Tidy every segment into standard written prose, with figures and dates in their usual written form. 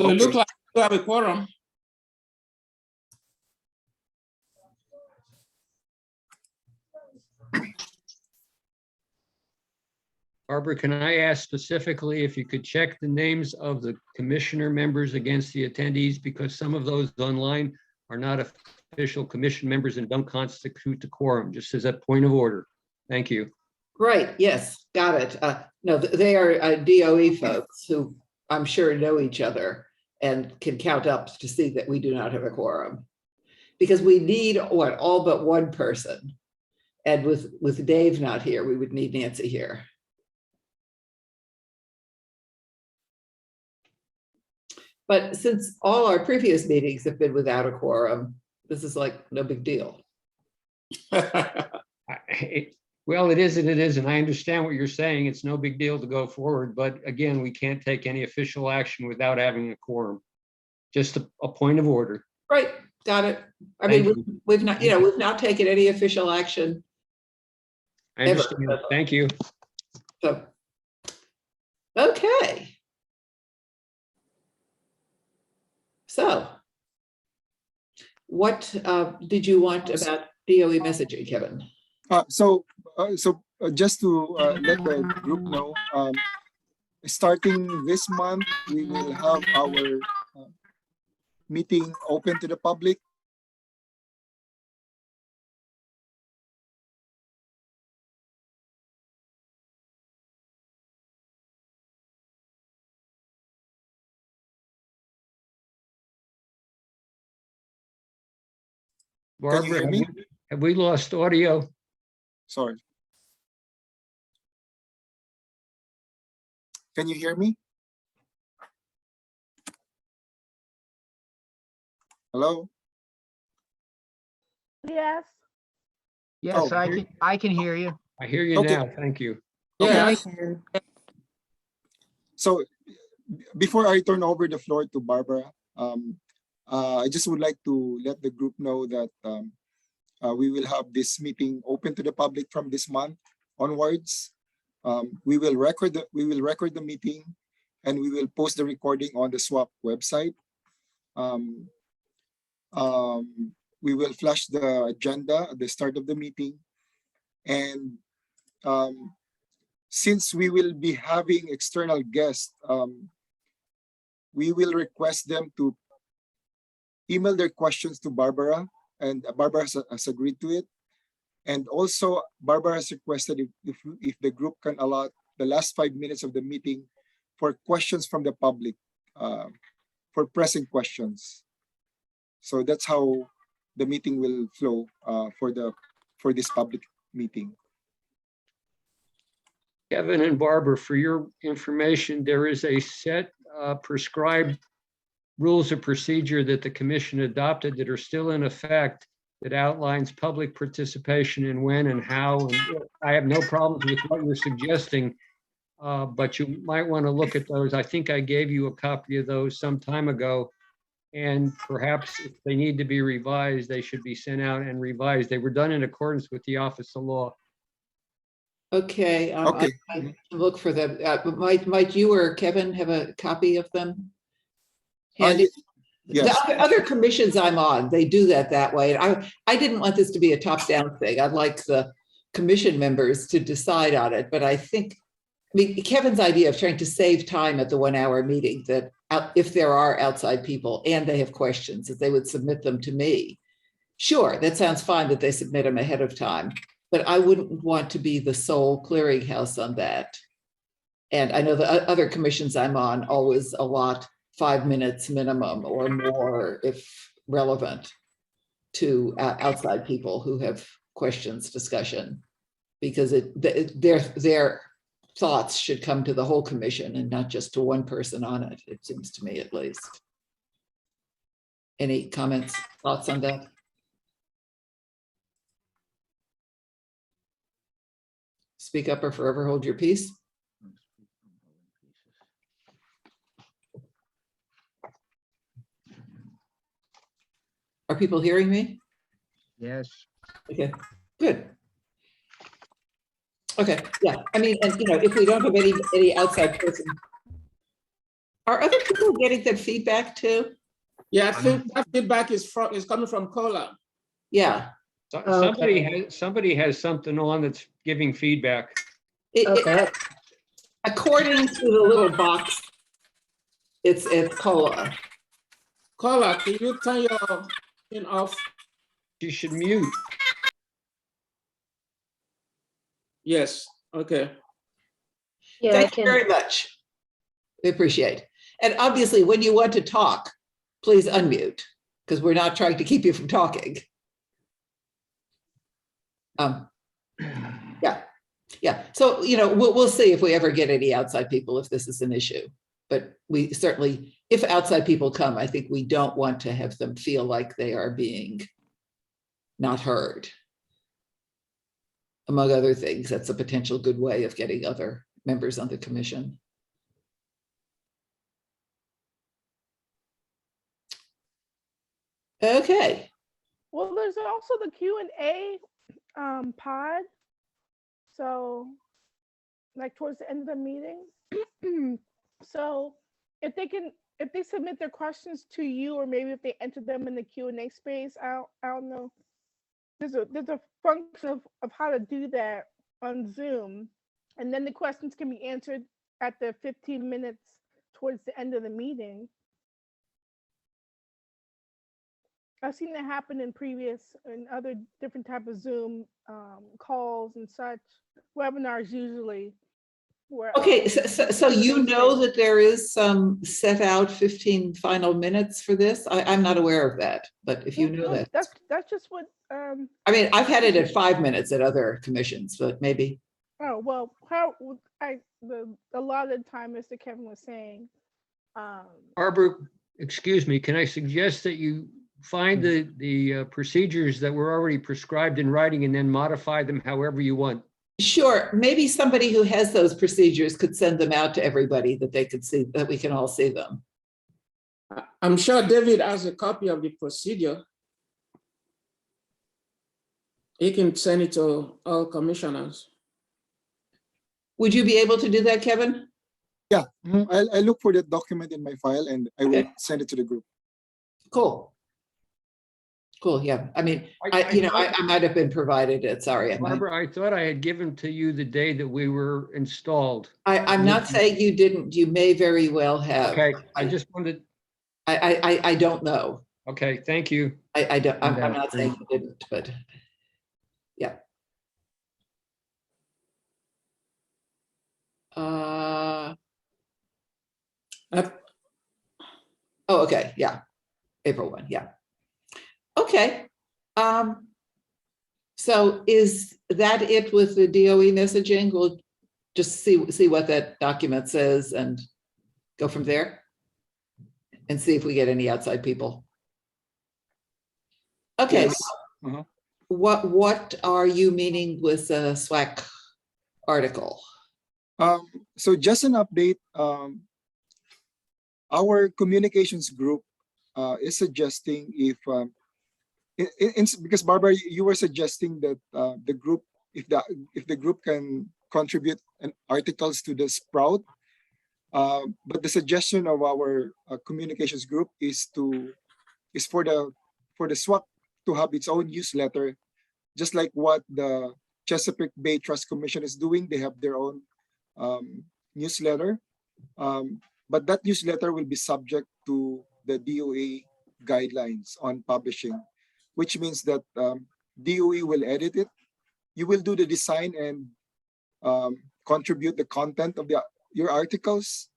So it looks like we have a quorum. Barbara, can I ask specifically if you could check the names of the commissioner members against the attendees, because some of those online are not official commission members and don't constitute the quorum, just as a point of order. Thank you. Right, yes, got it. No, they are DOE folks who I'm sure know each other and can count up to see that we do not have a quorum. Because we need, what, all but one person. And with Dave not here, we would need Nancy here. But since all our previous meetings have been without a quorum, this is like no big deal. Well, it is and it isn't. I understand what you're saying. It's no big deal to go forward, but again, we can't take any official action without having a quorum. Just a point of order. Right, got it. I Thank mean, we've not, we've not taken any official action. I understand. Ever. Thank you. So, okay. So, what did you want about DOE messaging, Kevin? So just to let the group know, starting this month, we will have our meeting open to the public. Can you hear Barbara, me? have we lost audio? Sorry. Can you hear me? Hello? Yes. Yes, Oh, I can hear you. I hear you Okay. now. Thank you. Yeah, So before I turn over the floor to Barbara, I just would like to let the group know that we will have this meeting open to the public from this month onwards. We will record the meeting, and we will post the recording on the SWAC website. We will flash the agenda at the start of the meeting, and since we will be having external guests, we will request them to email their questions to Barbara, and Barbara has agreed to it. And also, Barbara has requested if the group can allot the last 5 minutes of the meeting for questions from the public, for pressing questions. So that's how the meeting will flow for this public meeting. Kevin and Barbara, for your information, there is a set prescribed rules of procedure that the commission adopted that are still in effect that outlines public participation and when and how. And I have no problems with what you're suggesting, but you might want to look at those. I think I gave you a copy of those some time ago. And perhaps if they need to be revised, they should be sent out and revised. They were done in accordance with the Office of Law. Okay, Okay. I look for them. Might you or Kevin have a copy of them? Handy? Yes. The other commissions I'm on, they do that way. And I didn't want this to be a top-down thing. I'd like the commission members to decide on it, but I think, Kevin's idea of trying to save time at the 1 hour meeting, that if there are outside people and they have questions, that they would submit them to me. Sure, that sounds fine that they submit them ahead of time, but I wouldn't want to be the sole clearinghouse on that. And I know the other commissions I'm on always allot 5 minutes minimum or more, if relevant, to outside people who have questions, discussion, because their thoughts should come to the whole commission and not just to one person on it. It seems to me, at least. Any comments, thoughts on that? Speak up or forever hold your peace. Are people hearing me? Yes. Okay, good. Okay, yeah, I mean, and if we don't have any outside person. Are other people getting that feedback too? Yeah, I think that feedback is coming from Cola. Yeah. Somebody has something on that's giving feedback. According to the little box, it's COLA. Cola, can you turn your thing off? You should mute. Yes, okay. Yeah, I Thank you can. very much. We appreciate. And obviously, when you want to talk, please unmute, because we're not trying to keep you from talking. Yeah. So, we'll see if we ever get any outside people, if this is an issue. But we certainly, if outside people come, I think we don't want to have them feel like they are being not heard. Among other things, that's a potential good way of getting other members on the commission. Okay. Well, there's also the Q&A pod. So like towards the end of the meeting. So if they submit their questions to you, or maybe if they enter them in the Q&A space, I don't know. There's a function of how to do that on Zoom. And then the questions can be answered at the 15 minutes towards the end of the meeting. I've seen that happen in other different type of Zoom calls and such, webinars usually. Where, Okay, so you know that there is some set out 15 final minutes for this? I'm not aware of that, but if you know that. That's just what. I mean, I've had it at 5 minutes at other commissions, but maybe. Oh, well, a lot of the time, Mr. Kevin was saying. Barbara, excuse me, can I suggest that you find the procedures that were already prescribed in writing and then modify them however you want? Sure, maybe somebody who has those procedures could send them out to everybody that they could see, that we can all see them. I'm sure David has a copy of the procedure. He can send it to all commissioners. Would you be able to do that, Kevin? Yeah, I'll look for that document in my file and I will send it to the group. Cool. Cool, yeah. I mean, I might have been provided it, sorry. Barbara, I thought I had given to you the day that we were installed. I'm not saying you didn't, you may very well have. Okay, I just wanted. I don't know. Okay, thank you. I'm not saying you didn't, but yeah. Oh, okay, yeah. April 1, yeah. Okay. So is that it with the DOE messaging? We'll just see what that document says and go from there and see if we get any outside people. Okay. Yes. So what are you meaning with the SWAC article? So just an update. Our communications group is suggesting because Barbara, you were suggesting that the group, if the group can contribute articles to the Sprout, but the suggestion of our communications group is for the SWAC to have its own newsletter, just like what the Chesapeake Bay Trust Commission is doing. They have their own newsletter, but that newsletter will be subject to the DOE guidelines on publishing, which means that DOE will edit it. You will do the design and contribute the content of your articles,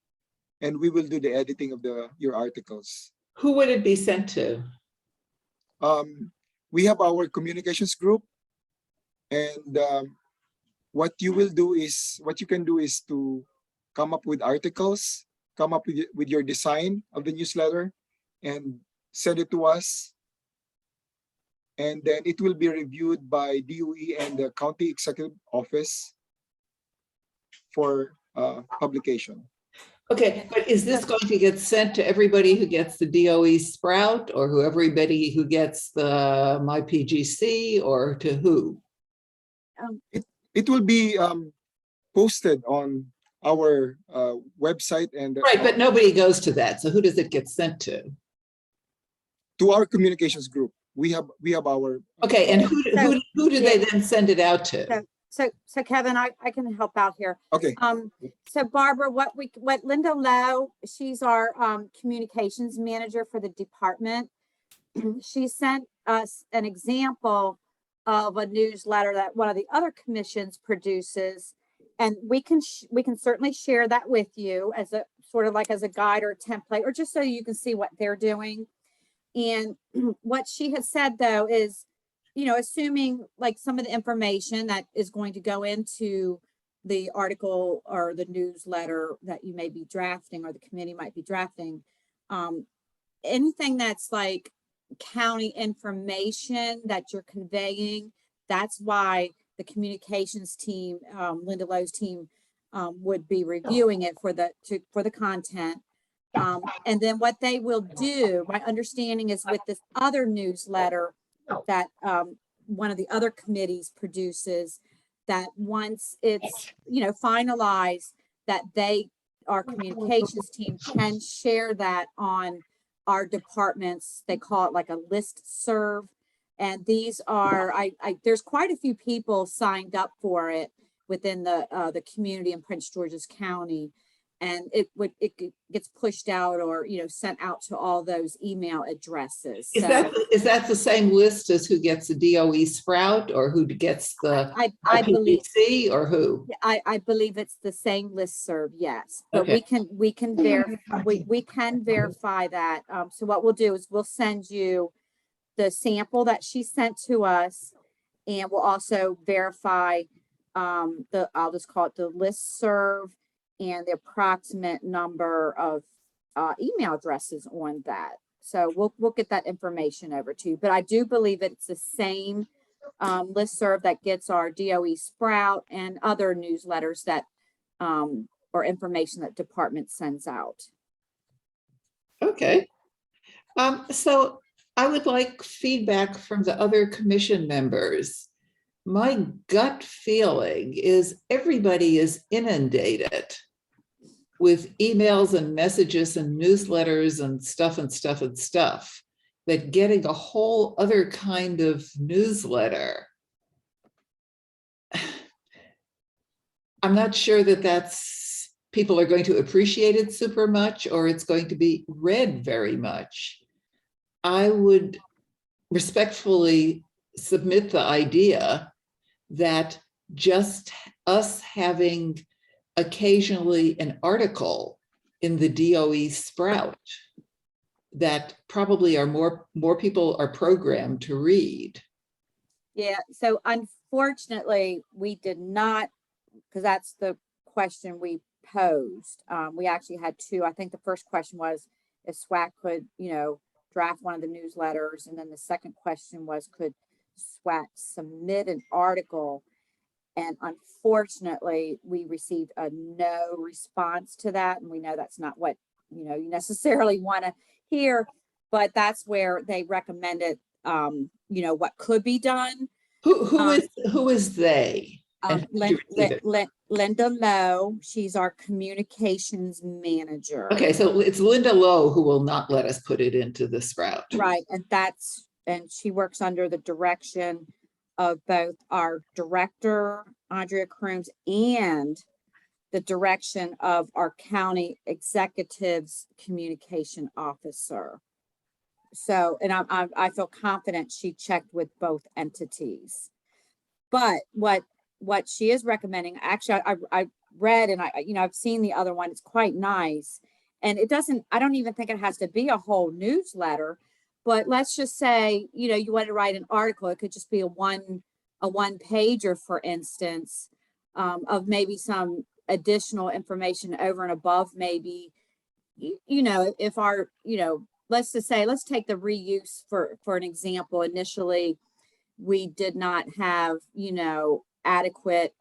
and we will do the editing of your articles. Who would it be sent to? We have our communications group, and what you can do is to come up with articles, come up with your design of the newsletter, and send it to us. And then it will be reviewed by DOE and the County Executive Office for publication. Okay, but is this going to get sent to everybody who gets the DOE Sprout, or everybody who gets the My PGC, or to who? It will be posted on our website and Right, but nobody goes to that. So who does it get sent to? to our communications group. We have our Okay, and who do they then send it out to? So Kevin, I can help out here. okay. So Barbara, what Linda Lowe, she's our communications manager for the department. She sent us an example of a newsletter that one of the other commissions produces, and we can certainly share that with you as a sort of like as a guide or a template, or just so you can see what they're doing. And what she has said though is, you know, assuming like some of the information that is going to go into the article or the newsletter that you may be drafting or the committee might be drafting, anything that's like county information that you're conveying, that's why the communications team, Linda Lowe's team, would be reviewing it for the content. And then what they will do, my understanding is with this other newsletter that one of the other committees produces, that once it's, you know, finalized, that our communications team can share that on our departments. They call it like a list serve. And these are, there's quite a few people signed up for it within the community in Prince George's County. And it gets pushed out or, you know, sent out to all those email addresses. Is that the same list as who gets the DOE Sprout or who gets the I believe PGC or who? I believe it's the same listserv, yes. But Okay. we can verify that. So what we'll do is we'll send you the sample that she sent to us, and we'll also verify I'll just call it the listserv and the approximate number of email addresses on that. So we'll get that information over to you. But I do believe it's the same listserv that gets our DOE Sprout and other newsletters that or information that department sends out. Okay. So I would like feedback from the other commission members. My gut feeling is everybody is inundated with emails and messages and newsletters and stuff, that getting a whole other kind of newsletter, I'm not sure that people are going to appreciate it super much or it's going to be read very much. I would respectfully submit the idea that just us having occasionally an article in the DOE Sprout that probably are more people are programmed to read. Yeah, so unfortunately, we did not, because that's the question we posed. We actually had two. I think the first question was if SWAC could, you know, draft one of the newsletters. And then the second question was, could SWAC submit an article? And unfortunately, we received a no response to that. And we know that's not what, you know, you necessarily want to hear, but that's where they recommended, you know, what could be done. Who is they? Linda Lowe, she's our communications manager. Okay, so it's Linda Lowe who will not let us put it into the Sprout. Right, and she works under the direction of both our director, Andrea Crooms, and the direction of our county executive's communication officer. So, and I feel confident she checked with both entities. But what she is recommending, actually, I read and I've seen the other one. It's quite nice, and I don't even think it has to be a whole newsletter. But let's just say, you know, you want to write an article. It could just be a one pager, for instance, of maybe some additional information over and above. Maybe, you know, if our, you know, let's just say, let's take the reuse for an example. Initially, we did not have, you know, adequate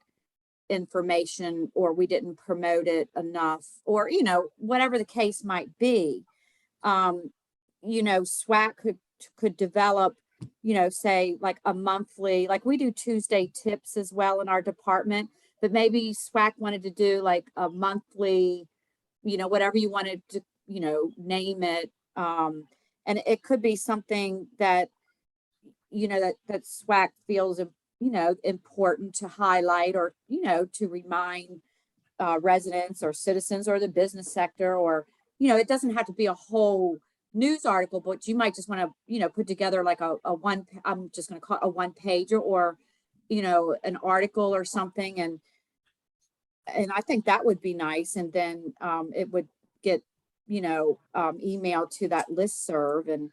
information, or we didn't promote it enough, or, you know, whatever the case might be. You know, SWAC could develop, you know, say like a monthly, like we do Tuesday tips as well in our department. but maybe SWAC wanted to do like a monthly, whatever you wanted to, name it. And it could be something that, that SWAC feels, important to highlight, or, to remind residents or citizens or the business sector, or, it doesn't have to be a whole news article, but you might just want to, put together like a one, I'm just going to call it a one pager, or, an article or something. And I think that would be nice. And then it would get, emailed to that listserv. And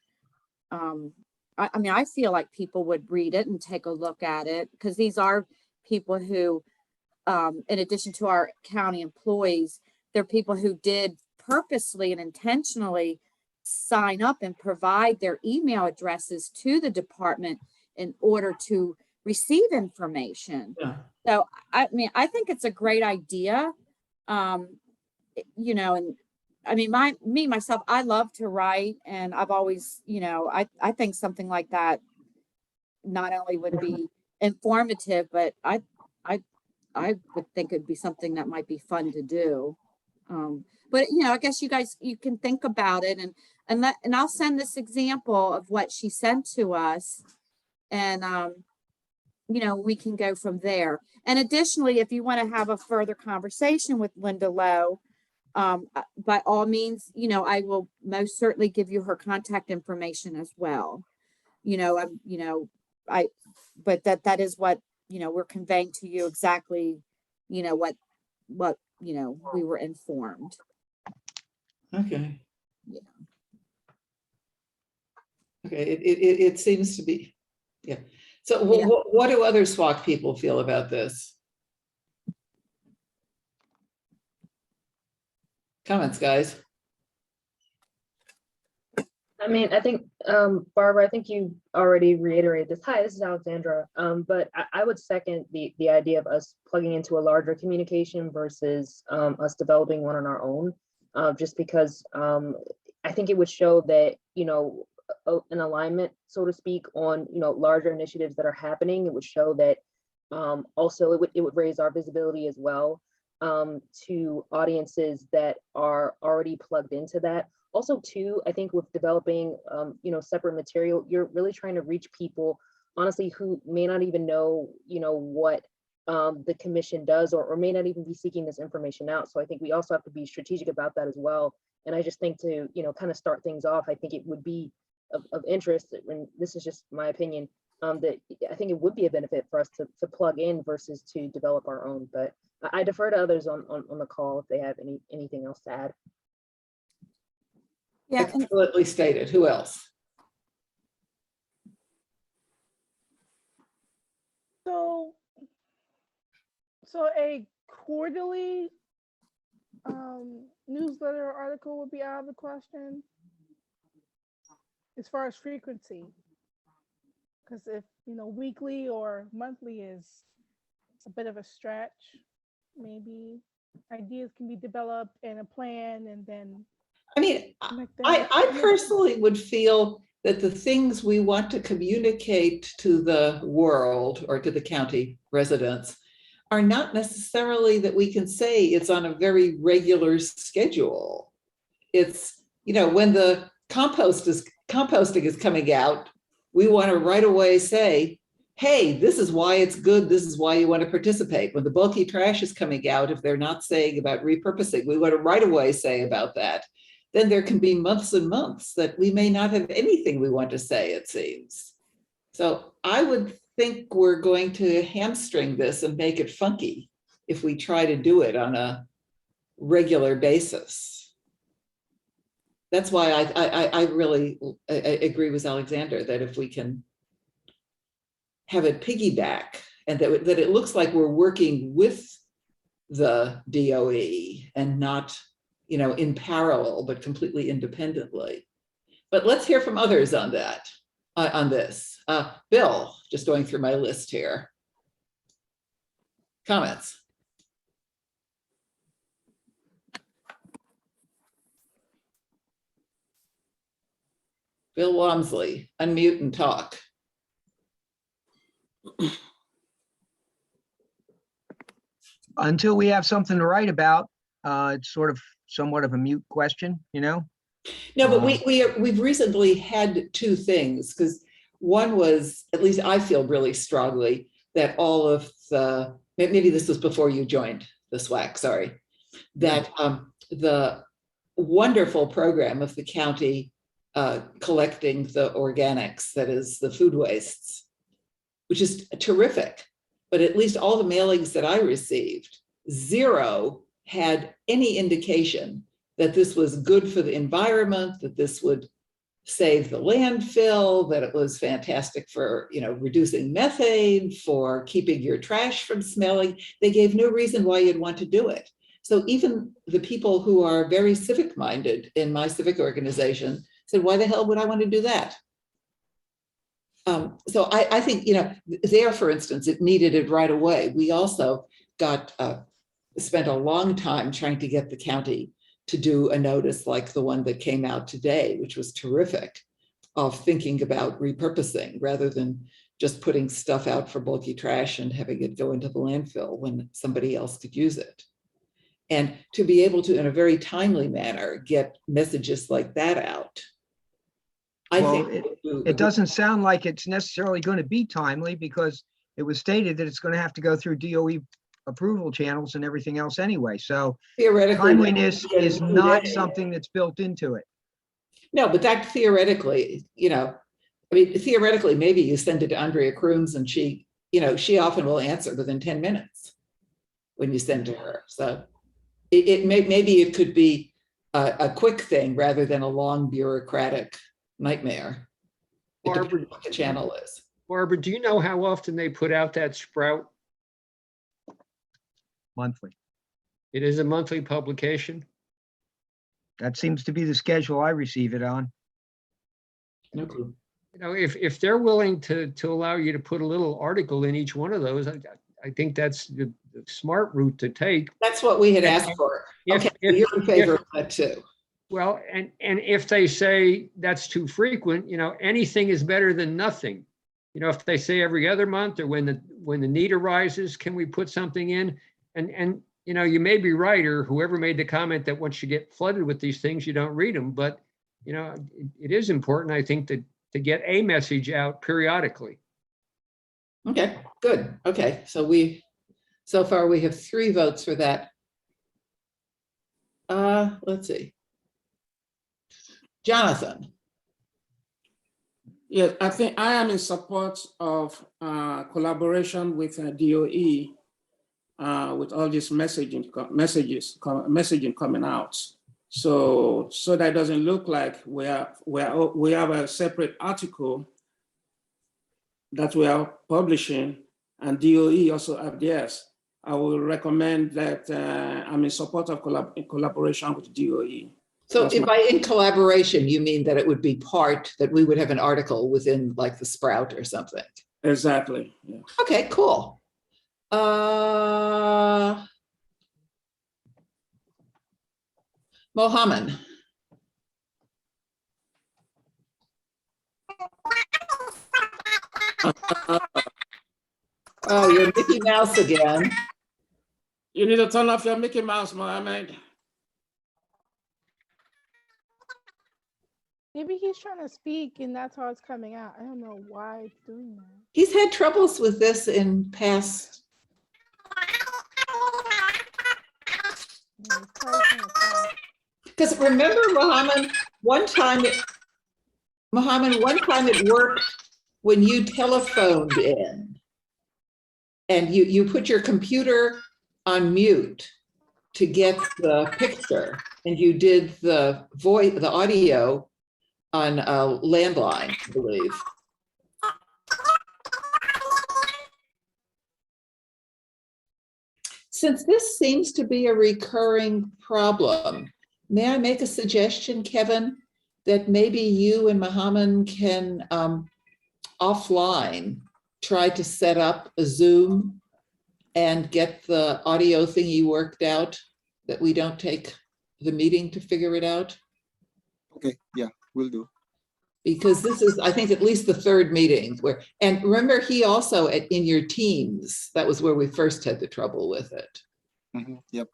I mean, I feel like people would read it and take a look at it, because these are people who, in addition to our county employees, they're people who did purposely and intentionally sign up and provide their email addresses to the department in order to receive information. Yeah. So, I mean, I think it's a great idea. And I mean, myself, I love to write, and I've always, I think something like that not only would be informative, but I would think it'd be something that might be fun to do. But I guess you can think about it, and I'll send this example of what she sent to us, and we can go from there. And additionally, if you want to have a further conversation with Linda Lowe, by all means, I will most certainly give you her contact information as well. But that is what, we're conveying to you exactly, what, we were informed. Okay. Yeah. Okay, it seems to be, yeah. So Yeah. what do other SWAC people feel about this? Comments, guys? I mean, I think, Barbara, I think you already reiterated this. Hi, this is Alexandra. But I would second the idea of us plugging into a larger communication versus us developing one on our own, just because I think it would show that, an alignment, so to speak, on, larger initiatives that are happening. It would show that also it would raise our visibility as well to audiences that are already plugged into that. Also, too, I think with developing, separate material, you're really trying to reach people, honestly, who may not even know, what the commission does, or may not even be seeking this information out. So I think we also have to be strategic about that as well. And I just think to, kind of start things off, I think it would be of interest, and this is just my opinion, that I think it would be a benefit for us to plug in versus to develop our own. But I defer to others on the call if they have anything else to add. Yeah. And Excellently stated. Who else? So a quarterly newsletter or article would be out of the question as far as frequency, because if weekly or monthly is a bit of a stretch, maybe ideas can be developed and a plan, and then I mean, like I personally would feel that the things we want to communicate to the world or to the county residents are not necessarily that we can say it's on a very regular schedule. It's, when the composting is coming out, we want to right away say, hey, this is why it's good. This is why you want to participate. When the bulky trash is coming out, if they're not saying about repurposing, we want to right away say about that. Then there can be months and months that we may not have anything we want to say, it seems. So I would think we're going to hamstring this and make it funky if we try to do it on a regular basis. That's why I really agree with Alexander that if we can have it piggyback and that it looks like we're working with the DOE and not in parallel, but completely independently. But let's hear from others on that, on this. Bill, just going through my list here. Comments? Bill Walmsley, unmute and talk. until we have something to write about, it's sort of somewhat of a mute question, you know? No, but we've recently had two things, because one was, at least I feel really strongly that all of the, maybe this was before you joined the SWAC, sorry, that the wonderful program of the county collecting the organics, that is the food wastes, which is terrific. But at least all the mailings that I received, zero had any indication that this was good for the environment, that this would save the landfill, that it was fantastic for, you know, reducing methane, for keeping your trash from smelling. They gave no reason why you'd want to do it. So even the people who are very civic minded in my civic organization said, why the hell would I want to do that? So I think, you know, there, for instance, it needed it right away. We also got, spent a long time trying to get the county to do a notice like the one that came out today, which was terrific, of thinking about repurposing rather than just putting stuff out for bulky trash and having it go into the landfill when somebody else could use it. And to be able to, in a very timely manner, get messages like that out. I Well, think it doesn't sound like it's necessarily going to be timely, because it was stated that it's going to have to go through DOE approval channels and everything else anyway. So theoretically, timeliness yeah, is not today. something that's built into it. No, but that theoretically, you know, I mean, theoretically, maybe you send it to Andrea Crooms and she, you know, she often will answer within 10 minutes when you send to her. So maybe it could be a quick thing rather than a long bureaucratic nightmare. It Barbara, depends what the channel is. Barbara, do you know how often they put out that sprout? Monthly. It is a monthly publication. That seems to be the schedule I receive it on. No clue. You know, if they're willing to allow you to put a little article in each one of those, I think that's the smart route to take. That's what we had asked for. If- Okay, if- you're in favor if- of that too. Well, and if they say that's too frequent, you know, anything is better than nothing. You know, if they say every other month, or when the need arises, can we put something in? And you know, you may be right, or whoever made the comment that once you get flooded with these things, you don't read them. But you know, it is important, I think, to get a message out periodically. Okay, good. Okay, so far we have 3 votes for that. Let's see. Jonathan. Yes, I think I am in support of collaboration with DOE with all these messaging coming out. So that it doesn't look like we have a separate article that we are publishing, and DOE also have theirs. I will recommend that I'm in support of collaboration with DOE. So That's if by in collaboration, you mean that it would be part, that we would have an article within like the Sprout or something? Exactly. Yeah. Okay, cool. Mohammed. Oh, you're Mickey Mouse again. You need to turn off your Mickey Mouse, Mohammed. Maybe he's trying to speak and that's how it's coming out. I don't know why it's doing that. He's had troubles with this in past. Yeah, he's probably trying to talk. Because remember, Mohammed, one time it worked when you telephoned in and you put your computer on mute to get the picture, and you did the audio on a landline, I believe. Since this seems to be a recurring problem, may I make a suggestion, Kevin, that maybe you and Mohammed can offline try to set up a Zoom and get the audio thingy worked out, that we don't take the meeting to figure it out? Okay, yeah, will do. Because this is, I think, at least the 3rd meeting where, and remember, he also in your Teams, that was where we first had the trouble with it. Yep.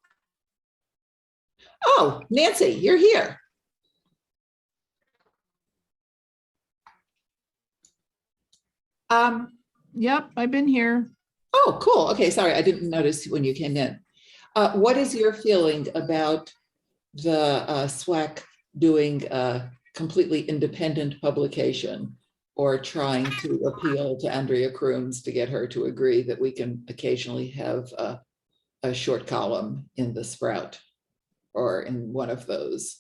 Oh, Nancy, you're here. Yep, I've been here. Oh, cool. Okay, sorry, I didn't notice when you came in. What is your feeling about the SWAC doing a completely independent publication or trying to appeal to Andrea Crooms to get her to agree that we can occasionally have a short column in the Sprout or in one of those?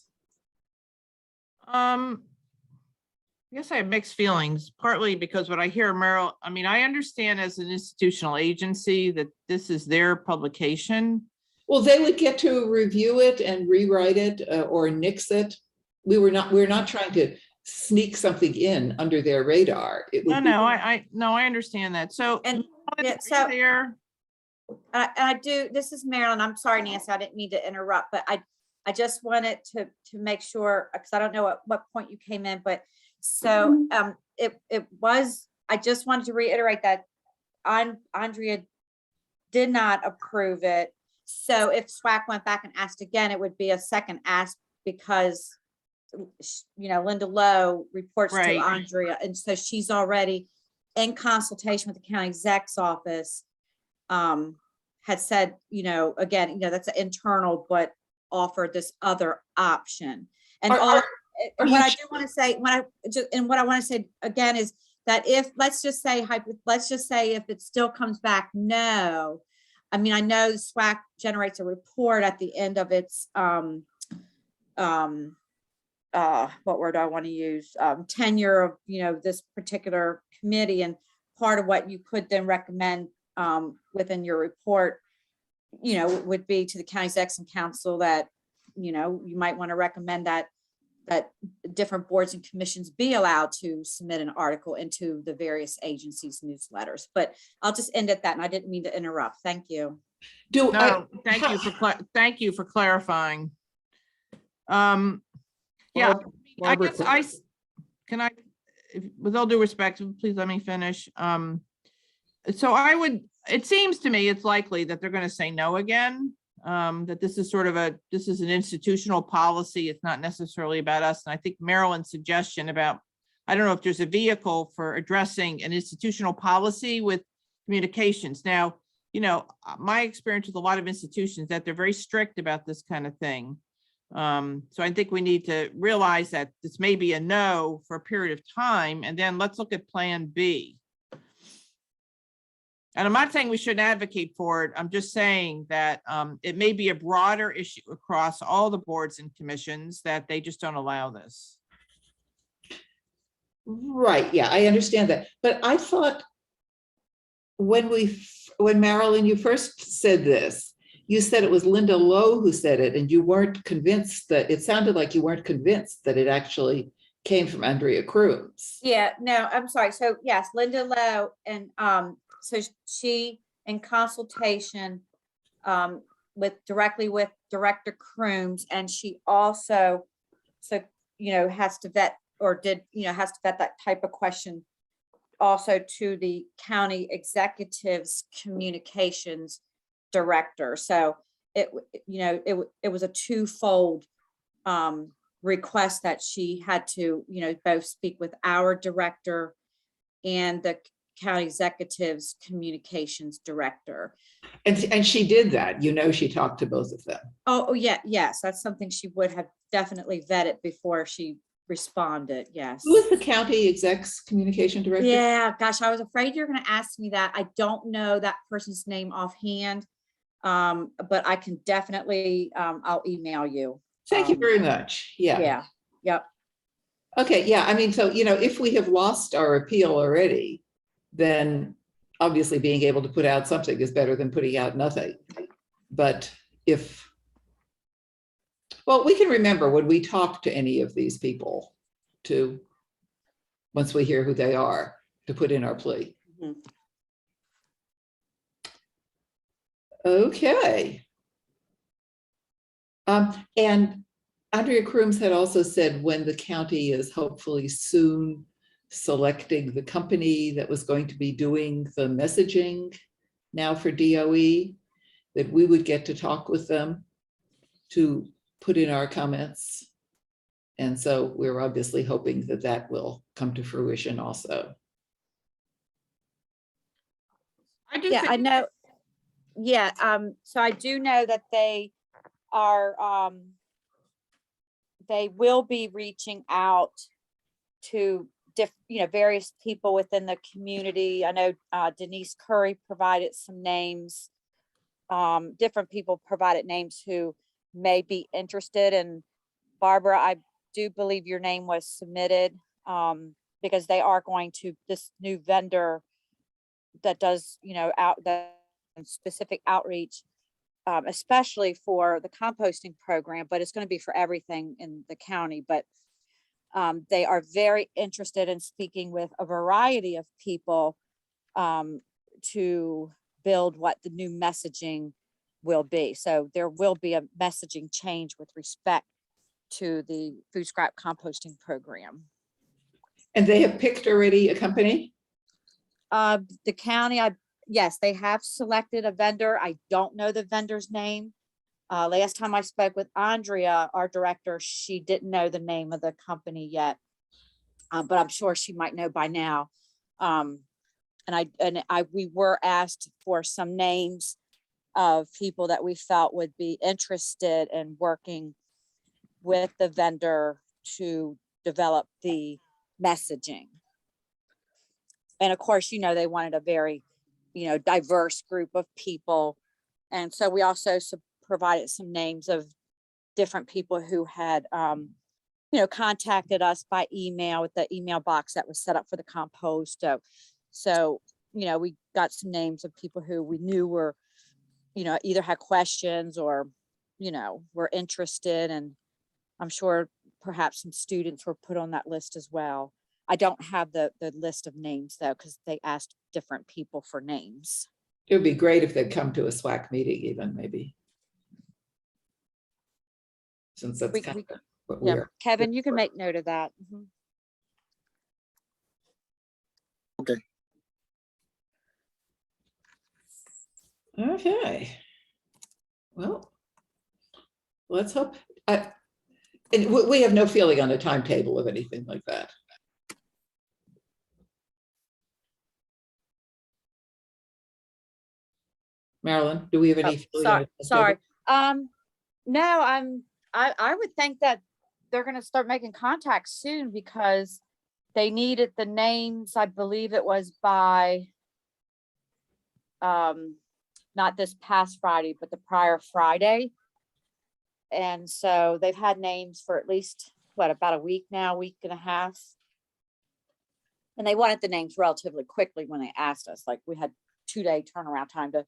I guess I have mixed feelings, partly because what I hear Merrill, I mean, I understand as an institutional agency that this is their publication. Well, they would get to review it and rewrite it or nix it. We're not trying to sneak something in under their radar. It would No, be- I understand that. So. And, Melanie, yeah, are you so- there? I do, this is Marilyn. I'm sorry, Nancy, I didn't mean to interrupt, but I just wanted to make sure, because I don't know at what point you came in, but so it was, I just wanted to reiterate that Andrea did not approve it. So if SWAC went back and asked again, it would be a second ask because, you know, Linda Lowe reports to Right. Andrea. And so she's already in consultation with the county exec's office, had said, you know, again, you know, that's an internal, but offered this other option. And Are what you I do want to say, what I want to say again is that if, let's just say if it still comes back, no. I mean, I know SWAC generates a report at the end of its, what word do I want to use? Tenure of, you know, this particular committee, and part of what you could then recommend within your report, you know, would be to the county execs and council that, you know, you might want to recommend that different boards and commissions be allowed to submit an article into the various agencies' newsletters. But I'll just end at that, and I didn't mean to interrupt. Thank you. No, thank you for clarifying. Yeah, I Barbara, guess with all due respect, please let me finish. So it seems to me it's likely that they're going to say no again. That this is this is an institutional policy. It's not necessarily about us. And I think Marilyn's suggestion about, I don't know if there's a vehicle for addressing an institutional policy with communications. Now, you know, my experience with a lot of institutions that they're very strict about this kind of thing. So I think we need to realize that this may be a no for a period of time, and then let's look at plan B. And I'm not saying we shouldn't advocate for it. I'm just saying that it may be a broader issue across all the boards and commissions that they just don't allow this. Right, yeah, I understand that. But I thought when Marilyn, you first said this, you said it was Linda Lowe who said it, and you weren't convinced that, it sounded like you weren't convinced that it actually came from Andrea Crooms. Yeah, no, I'm sorry. So yes, Linda Lowe, and so she, in consultation directly with Director Crooms, and she also, so, you know, has to vet, or did, you know, has to vet that type of question also to the county executive's communications director. So it, you know, it was a twofold request that she had to, you know, both speak with our director and the county executive's communications director. And she did that, you know, she talked to both of them. Oh yeah, yes, that's something she would have definitely vetted before she responded. Yes. Who is the county exec's communication director? Yeah, gosh, I was afraid you're going to ask me that. I don't know that person's name offhand, but I can definitely, I'll email you. Thank you very much. Yeah. Yeah. Yep. Okay, yeah, I mean, so, you know, if we have lost our appeal already, then obviously being able to put out something is better than putting out nothing. But if, well, we can remember when we talk to any of these people to, once we hear who they are, to put in our plea. Mhm. Okay. And Andrea Crooms had also said when the county is hopefully soon selecting the company that was going to be doing the messaging now for DOE, that we would get to talk with them to put in our comments. And so we're obviously hoping that that will come to fruition also. I do Yeah, I think, know. Yeah, so I do know that they are, they will be reaching out to various people within the community. I know Denise Curry provided some names. Different people provided names who may be interested. And Barbara, I do believe your name was submitted because they are going to, this new vendor that does, that specific outreach, especially for the composting program, but it's going to be for everything in the county. But they are very interested in speaking with a variety of people to build what the new messaging will be. So there will be a messaging change with respect to the food scrap composting program. And they have picked already a company? The county, yes, they have selected a vendor. I don't know the vendor's name. Last time I spoke with Andrea, our director, she didn't know the name of the company yet, but I'm sure she might know by now. We were asked for some names of people that we felt would be interested in working with the vendor to develop the messaging. And of course, they wanted a very, diverse group of people. And so we also provided some names of different people who had, contacted us by email with the email box that was set up for the compost. So, we got some names of people who we knew were, either had questions or, were interested. And I'm sure perhaps some students were put on that list as well. I don't have the list of names though, because they asked different people for names. It would be great if they'd come to a SWAC meeting even, maybe. Since that's kind of what we are. Kevin, you can make note of that. Mhm. Okay. Well, let's hope. And we have no feeling on a timetable of anything like that. Marilyn, do we have any? feeling on a Sorry. timetable? No, I would think that they're going to start making contact soon because they needed the names. I believe it was by, not this past Friday, but the prior Friday. And so they've had names for at least, about a week now, week and a half. And they wanted the names relatively quickly when they asked us, like we had 2-day turnaround time to,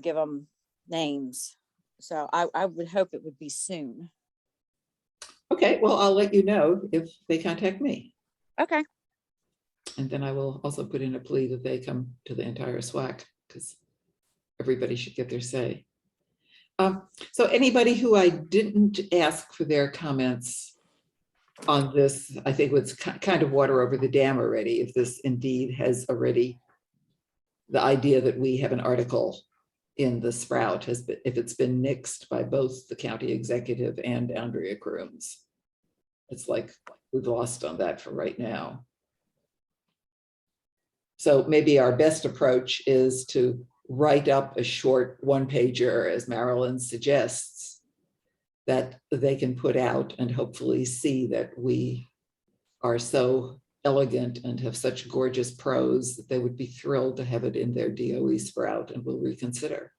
give them names. So I would hope it would be soon. Okay, well, I'll let you know if they contact me. Okay. And then I will also put in a plea that they come to the entire SWAC because everybody should get their say. So anybody who I didn't ask for their comments on this, I think was kind of water over the dam already, if this indeed has already, the idea that we have an article in the Sprout has been, if it's been nixed by both the county executive and Andrea Crooms. It's like we've lost on that for right now. So maybe our best approach is to write up a short one-pager, as Marilyn suggests, that they can put out and hopefully see that we are so elegant and have such gorgeous prose that they would be thrilled to have it in their DOE Sprout and will reconsider.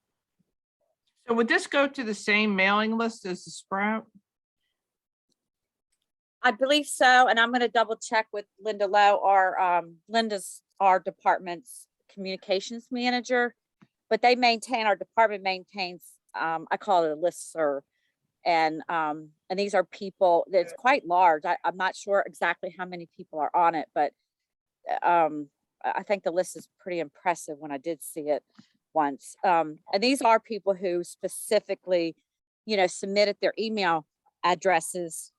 so would this go to the same mailing list as the Sprout? I believe so. And I'm going to double check with Linda Lowe, Linda's our department's communications manager, but our department maintains, I call it a listserv. And these are people that's quite large. I'm not sure exactly how many people are on it, but I think the list is pretty impressive when I did see it once. And these are people who specifically, submitted their email addresses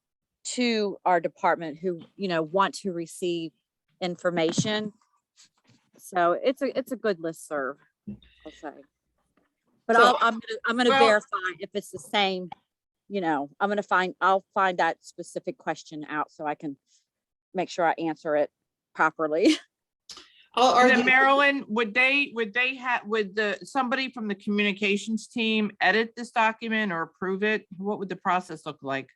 to our department who, want to receive information. So it's a good listserv, I'll say. But So- I'm gonna Well- verify if it's the same, I'll find that specific question out so I can make sure I answer it properly. I'll And then argue, Marilyn, would somebody from the communications team edit this document or approve it? What would the process look like?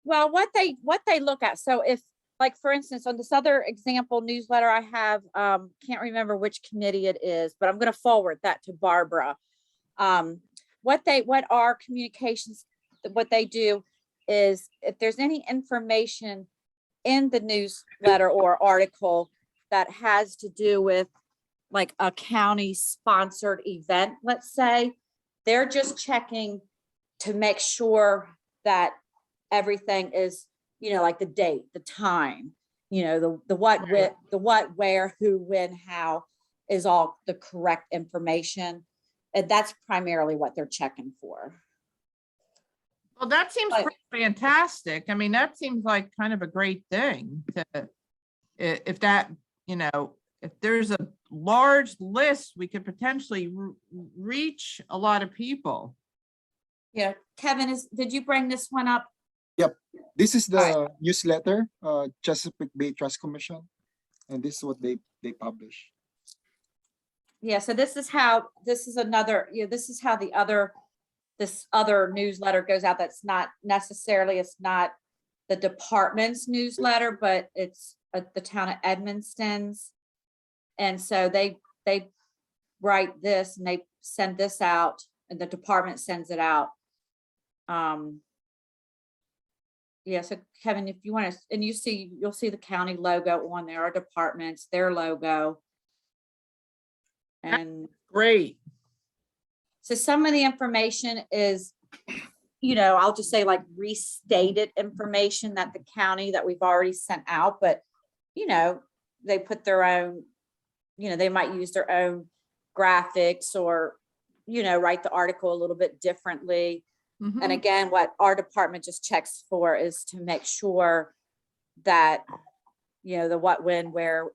Well, what they look at, so if, like, for instance, on this other example newsletter I have, can't remember which committee it is, but I'm gonna forward that to Barbara. What our communications, what they do is if there's any information in the newsletter or article that has to do with like a county sponsored event, let's say, they're just checking to make sure that everything is, like the date, the time, the what, the what, where, who, when, how is all the correct information. And that's primarily what they're checking for. Well, that seems But- pretty fantastic. I mean, that seems like kind of a great thing to, if that, if there's a large list, we could potentially reach a lot of people. Yeah, Kevin, did you bring this one up? This is the Alright. newsletter, Chesapeake Bay Trust Commission, and this is what they publish. Yeah, so this is how this is how this other newsletter goes out. That's not necessarily, it's not the department's newsletter, but it's the town of Edmonston's. And so they write this and they send this out and the department sends it out. Yeah, so Kevin, if you want to, and you'll see the county logo on there, our departments, their logo. And Great. so some of the information is, I'll just say like restated information that the county that we've already sent out, but, they put their own, they might use their own graphics or, write the article a little bit differently. Mhm. And again, what our department just checks for is to make sure that, the what, when, where,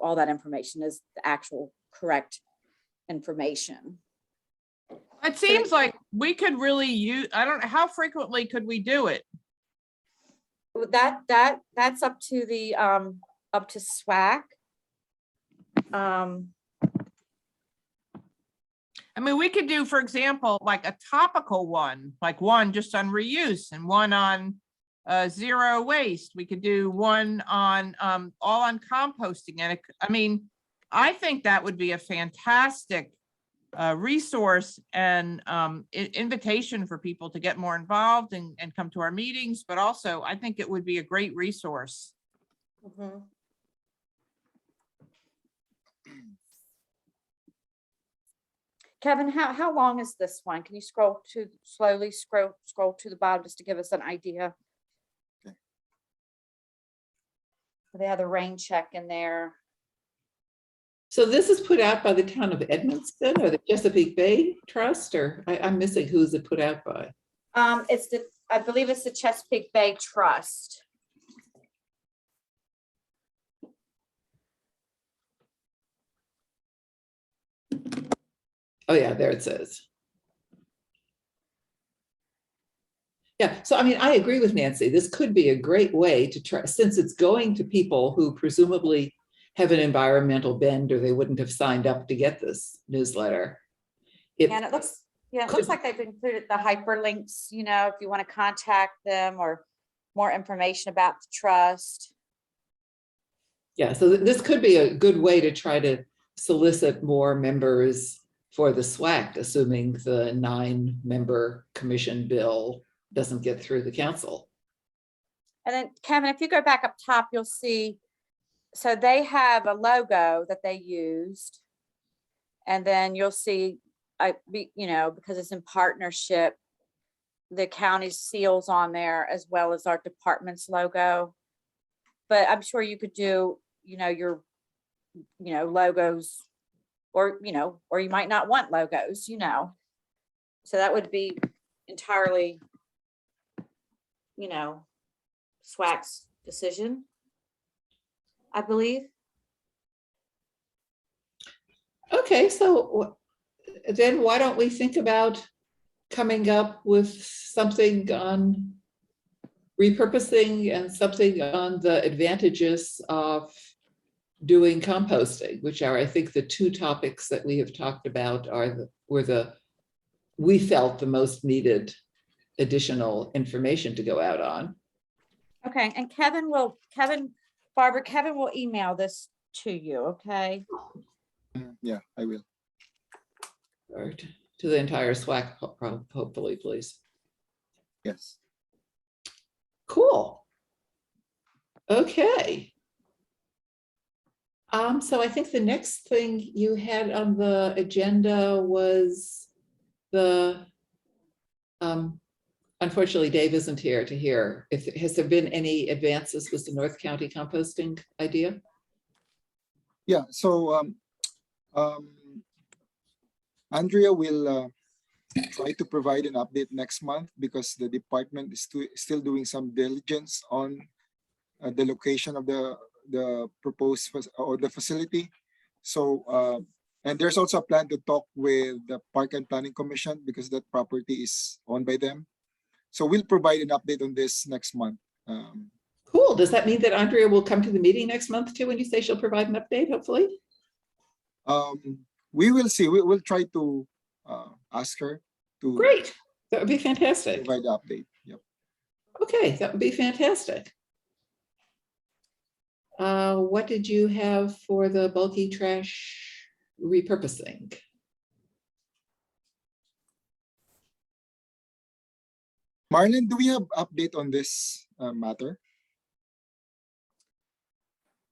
all that information is the actual correct information. It seems like we could really use, I don't know, how frequently could we do it? That's up to the, up to SWAC. I mean, we could do, for example, like a topical one, like one just on reuse and one on zero waste. We could do one on all on composting. And I think that would be a fantastic resource and invitation for people to get more involved and come to our meetings. But also, I think it would be a great resource. Mhm. Kevin, how long is this one? Can you slowly scroll to the bottom just to give us an idea? Okay. They have the rain check in there. so this is put out by the town of Edmonston or the Chesapeake Bay Trust, or I'm missing who's it put out by? I believe it's the Chesapeake Bay Trust. Oh yeah, there it says. Yeah, so I agree with Nancy. This could be a great way to try, since it's going to people who presumably have an environmental bend or they wouldn't have signed up to get this newsletter. And it looks like they've included the hyperlinks, if you want to contact them or more information about the trust. Yeah, so this could be a good way to try to solicit more members for the SWAC, assuming the 9-member commission bill doesn't get through the council. And then Kevin, if you go back up top, you'll see, so they have a logo that they used. And then you'll see, because it's in partnership, the county's seals on there as well as our department's logo. But I'm sure you could do, your, logos or you might not want logos, So that would be entirely, SWAC's decision, I believe. Okay, so then why don't we think about coming up with something on repurposing and something on the advantages of doing composting, which are, I think, the two topics that we have talked about we felt the most needed additional information to go out on. Okay, and Barbara, Kevin will email this to you, okay? Yeah, I will. Or to the entire SWAC, hopefully, please. Yes. Cool. Okay. So I think the next thing you had on the agenda was unfortunately, Dave isn't here to hear. Has there been any advances with the North County composting idea? Yeah, so Andrea will try to provide an update next month because the department is still doing some diligence on the location of the proposed or the facility. So and there's also a plan to talk with the Park and Planning Commission because that property is owned by them. So we'll provide an update on this next month. Cool. Does that mean that Andrea will come to the meeting next month too when you say she'll provide an update, hopefully? We will see. We'll try to ask her to Great. That would be fantastic. provide the update. Yep. Okay, that would be fantastic. What did you have for the bulky trash repurposing? Marlon, do we have update on this matter?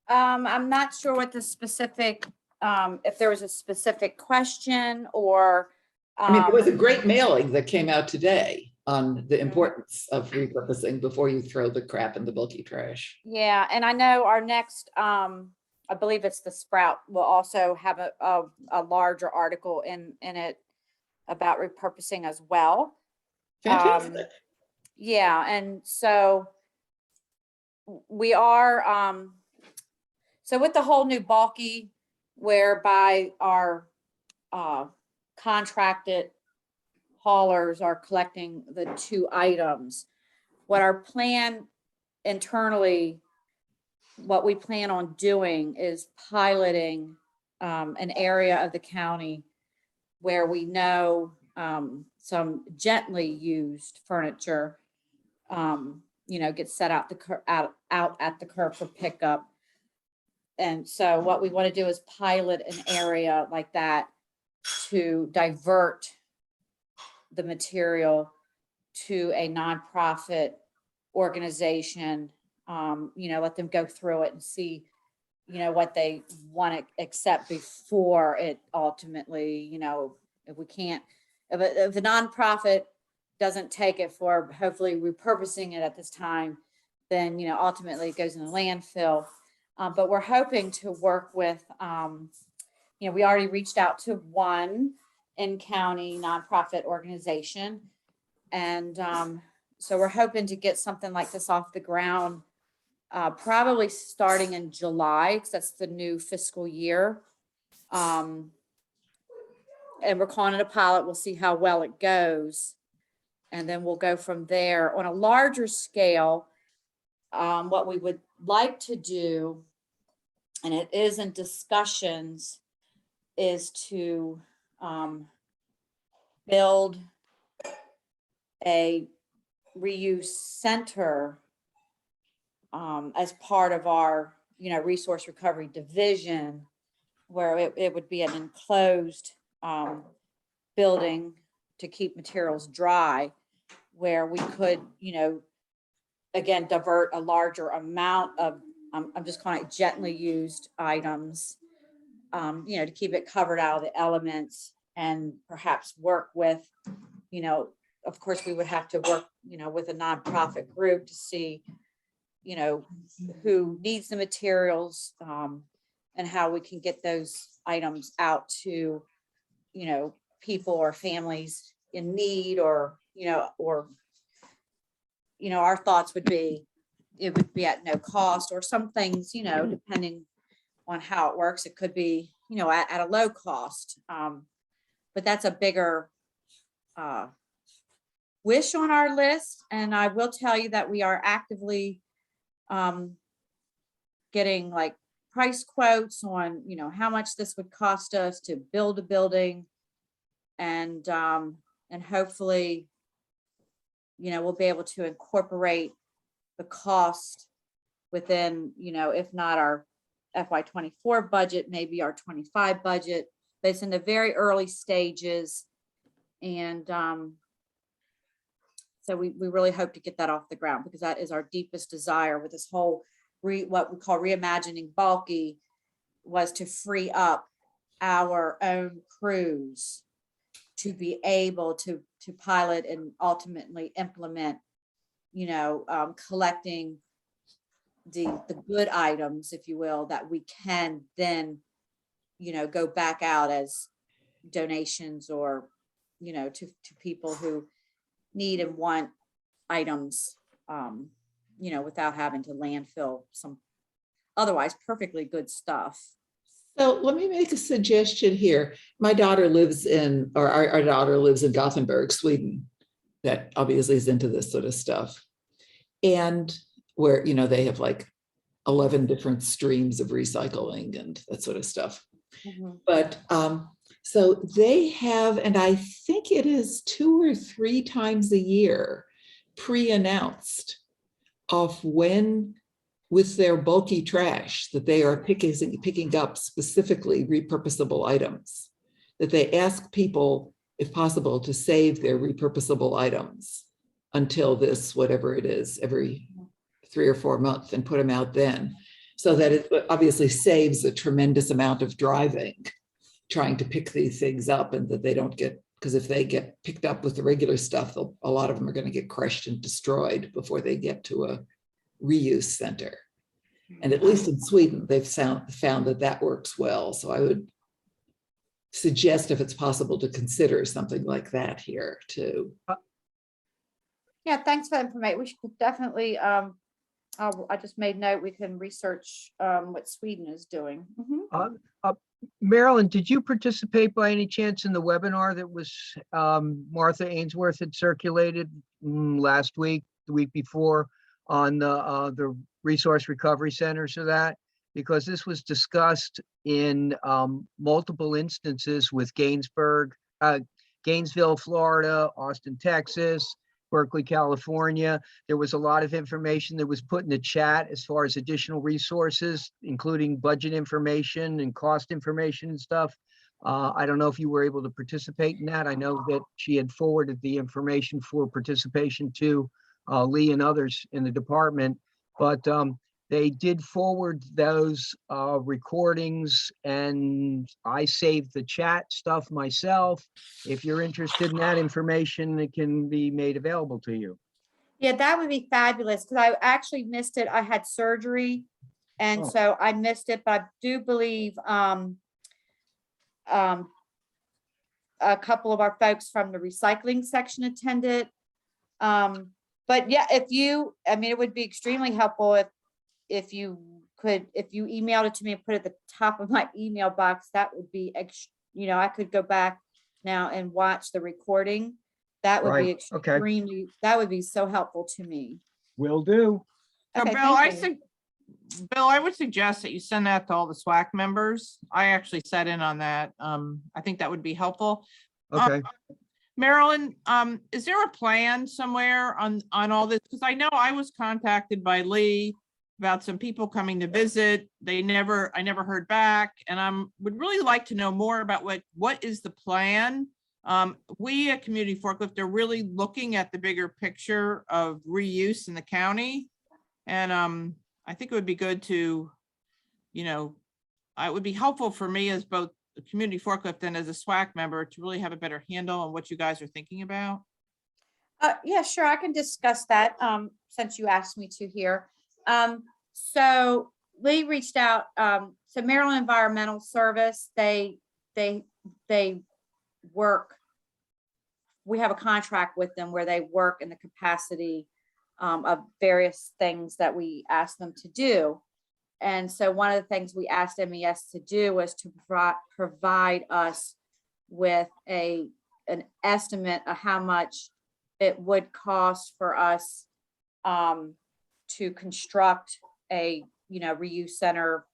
I'm not sure what the specific, if there was a specific question or. I mean, it was a great mailing that came out today on the importance of repurposing before you throw the crap in the bulky trash. Yeah, and I know our next, I believe it's the Sprout, will also have a larger article in it about repurposing as well. Fantastic. Yeah, and so we are, so with the whole new bulky, whereby our contracted haulers are collecting the 2 items, what our plan internally, what we plan on doing is piloting an area of the county where we know some gently used furniture, gets set out at the curb for pickup. And so what we want to do is pilot an area like that to divert the material to a nonprofit organization, let them go through it and see, what they want to accept before it ultimately, if we can't, if the nonprofit doesn't take it for hopefully repurposing it at this time, then, ultimately it goes in the landfill. But we're hoping to work with, we already reached out to one in-county nonprofit organization. And so we're hoping to get something like this off the ground, probably starting in July, because that's the new fiscal year. And we're calling it a pilot. We'll see how well it goes. And then we'll go from there. On a larger scale, what we would like to do, and it is in discussions, is to build a reuse center as part of our, resource recovery division, where it would be an enclosed building to keep materials dry, where we could, again, divert a larger amount of, I'm just calling it gently used items, to keep it covered out of the elements, and perhaps work with, of course, we would have to work, with a nonprofit group to see, who needs the materials, and how we can get those items out to, people or families in need, or, our thoughts would be, it would be at no cost, or some things, depending on how it works, it could be, at a low cost. but that's a bigger wish on our list. And I will tell you that we are actively getting like price quotes on, you know, how much this would cost us to build a building. And hopefully, you know, we'll be able to incorporate the cost within, you know, if not our FY24 budget, maybe our 25 budget, but it's in the very early stages. And so we really hope to get that off the ground, because that is our deepest desire with this whole what we call reimagining bulky, was to free up our own crews to be able to pilot and ultimately implement, you know, collecting the good items, if you will, that we can then, you know, go back out as donations, or, you know, to people who need and want items, you know, without having to landfill some otherwise perfectly good stuff. So let me make a suggestion here. My daughter lives in, or our daughter lives in Gothenburg, Sweden, that obviously is into this sort of stuff. And where, you know, they have like 11 different streams of recycling and that sort of stuff. Mhm. But so they have, and I think it is 2 or 3 times a year, pre-announced of when, with their bulky trash, that they are picking up specifically repurposable items, that they ask people, if possible, to save their repurposable items until this, whatever it is, every 3 or 4 months, and put them out then. So that it obviously saves a tremendous amount of driving, trying to pick these things up, and that they don't get, because if they get picked up with the regular stuff, a lot of them are going to get crushed and destroyed before they get to a reuse center. And at least in Sweden, they've found that that works well. So I would suggest, if it's possible, to consider something like that here too. Yeah, thanks for the information. We should definitely, I just made note, we can research what Sweden is doing. Mhm. Marilyn, did you participate by any chance in the webinar that was Martha Ainsworth had circulated last week, the week before, on the resource recovery centers of that? Because this was discussed in multiple instances with Gainesville, Florida, Austin, Texas, Berkeley, California. There was a lot of information that was put in the chat as far as additional resources, including budget information and cost information and stuff. I don't know if you were able to participate in that. I know that she had forwarded the information for participation to Lee and others in the department, but they did forward those recordings, and I saved the chat stuff myself. If you're interested in that information, it can be made available to you. Yeah, that would be fabulous, because I actually missed it. I had surgery, and Oh. so I missed it, but I do believe a couple of our folks from the recycling section attended. But yeah, I mean, it would be extremely helpful if you emailed it to me and put it at the top of my email box. That would be, you know, I could go back now and watch the recording. That would be Right, okay. extremely, that would be so helpful to me. Will do. So Okay, Bill, thank you. Bill, I would suggest that you send that to all the SWAC members. I actually sat in on that. I think that would be helpful. Okay. Marilyn, is there a plan somewhere on all this? Because I know I was contacted by Lee about some people coming to visit. I never heard back, and would really like to know more about what is the plan. We at Community Forklift are really looking at the bigger picture of reuse in the county, and I think it would be good to, you know, it would be helpful for me as both the Community Forklift and as a SWAC member to really have a better handle on what you guys are thinking about. Yeah, sure. I can discuss that since you asked me to here. So Lee reached out. So Maryland Environmental Service, they work. We have a contract with them where they work in the capacity of various things that we ask them to do. And so one of the things we asked MES to do was to provide us with an estimate of how much it would cost for us to construct a, reuse center,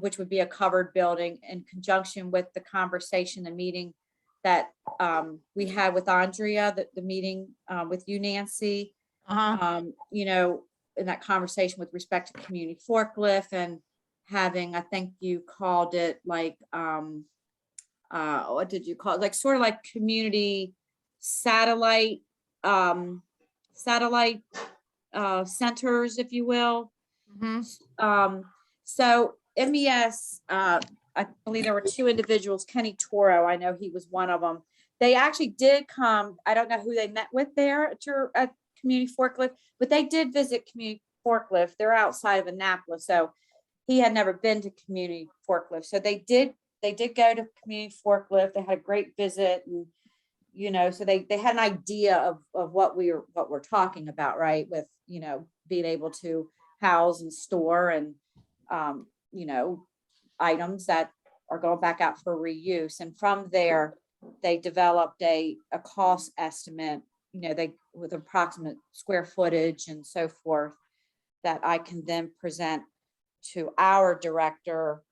which would be a covered building, in conjunction with the conversation, the meeting that we had with Andrea, the meeting with you, Nancy, in that conversation with respect to community forklift and having, I think you called it like, what did you call it? Like sort of like community satellite, centers, if you will. So MES, I believe there were two individuals, Kenny Toro, I know he was one of them. They actually did come, I don't know who they met with there at Community Forklift, but they did visit Community Forklift. They're outside of Annapolis, so he had never been to Community Forklift. So they did go to Community Forklift. They had a great visit, and so they had an idea of what we're talking about, right? With being able to house and store and items that are going back out for reuse. And from there, they developed a cost estimate, with approximate square footage and so forth, that I can then present to our director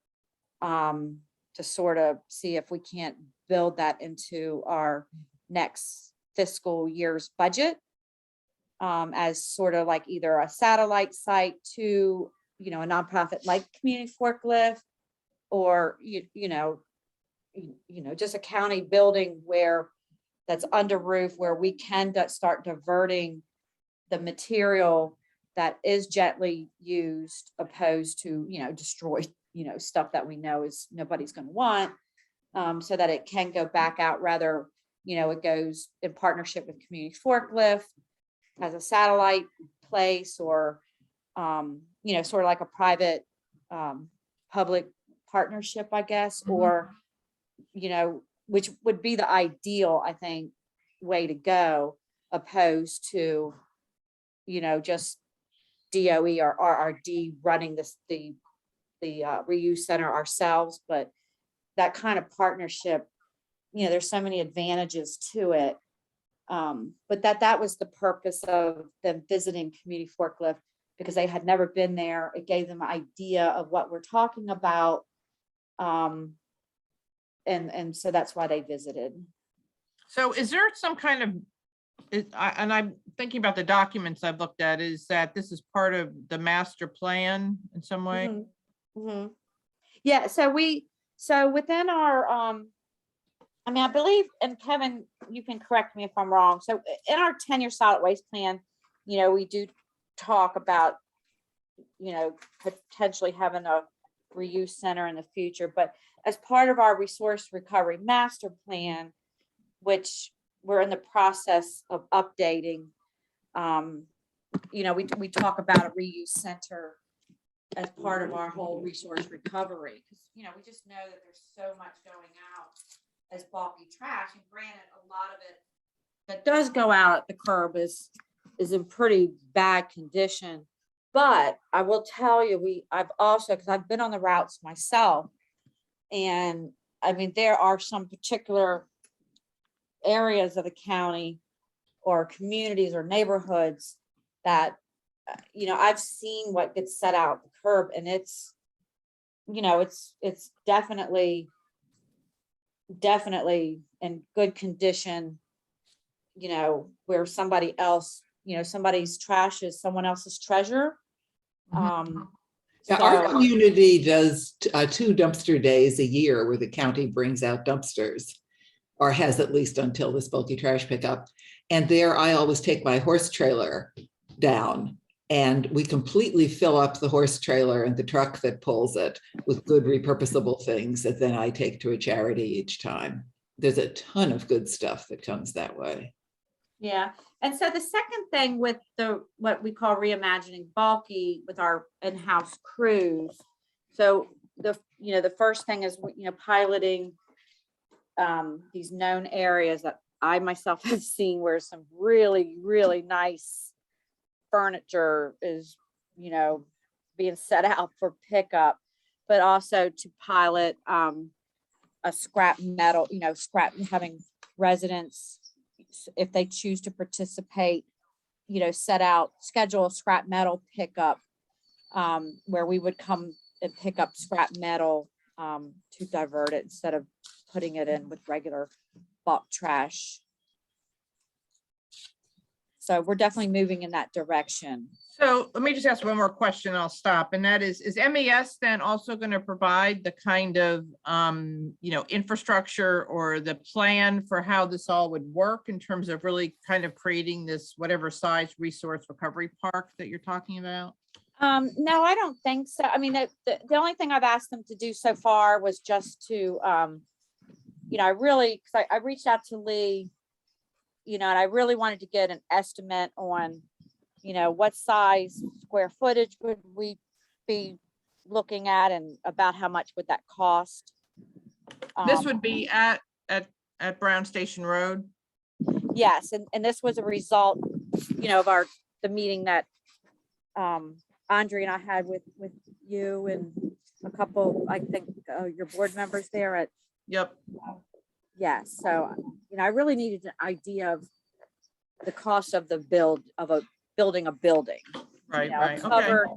to sort of see if we can't build that into our next fiscal year's budget, as sort of like either a satellite site to, a nonprofit like Community Forklift, or, just a county building where that's under roof, where we can start diverting the material that is gently used, opposed to, destroyed, stuff that we know is nobody's going to want, so that it can go back out. Rather, it goes in partnership with Community Forklift as a satellite place, or, sort of like a private public partnership, I guess, or, which would be the ideal, I think, way to go, opposed to, just DOE or RRD running the reuse center ourselves. But that kind of partnership, there's so many advantages to it. But that was the purpose of them visiting Community Forklift, because they had never been there. It gave them an idea of what we're talking about. And so that's why they visited. So is there some kind of, and I'm thinking about the documents I've looked at, is that this is part of the master plan in some way? Yeah, so within our, I believe, and Kevin, you can correct me if I'm wrong. So in our 10-year solid waste plan, we do talk about, potentially having a reuse center in the future. But as part of our resource recovery master plan, which we're in the process of updating, we talk about a reuse center as part of our whole resource recovery, because we just know that there's so much going out as bulky trash. And granted, a lot of it that does go out at the curb is in pretty bad condition. But I will tell you, I've also, because I've been on the routes myself, and there are some particular areas of the county or communities or neighborhoods that, I've seen what gets set out the curb, and it's definitely in good condition, where somebody else, somebody's trash is someone else's treasure. Yeah, our community does 2 dumpster days a year where the county brings out dumpsters, or has at least until this bulky trash pickup. And there I always take my horse trailer down, and we completely fill up the horse trailer and the truck that pulls it with good repurposable things that then I take to a charity each time. There's a ton of good stuff that comes that way. Yeah. And so the second thing with what we call reimagining bulky with our in-house crews. So the first thing is, piloting these known areas that I myself have seen where some really, really nice furniture is, being set out for pickup, but also to pilot a scrap metal, having residents, if they choose to participate, schedule a scrap metal pickup, where we would come and pick up scrap metal to divert it instead of putting it in with regular bulk trash. So we're definitely moving in that direction. So let me just ask one more question, I'll stop. And that is MES then also going to provide the kind of, infrastructure or the plan for how this all would work in terms of really kind of creating this whatever size resource recovery park that you're talking about? No, I don't think so. I mean, the only thing I've asked them to do so far was just to, because I reached out to Lee, and I really wanted to get an estimate on, what size square footage would we be looking at and about how much would that cost? This would be at Brown Station Road. Yes, and this was a result, of the meeting that Andre and I had with you and a couple, I think, your board members there at. Yep. Yes, so, I really needed an idea of the cost of the building a building. Right, know, right. Okay. covered.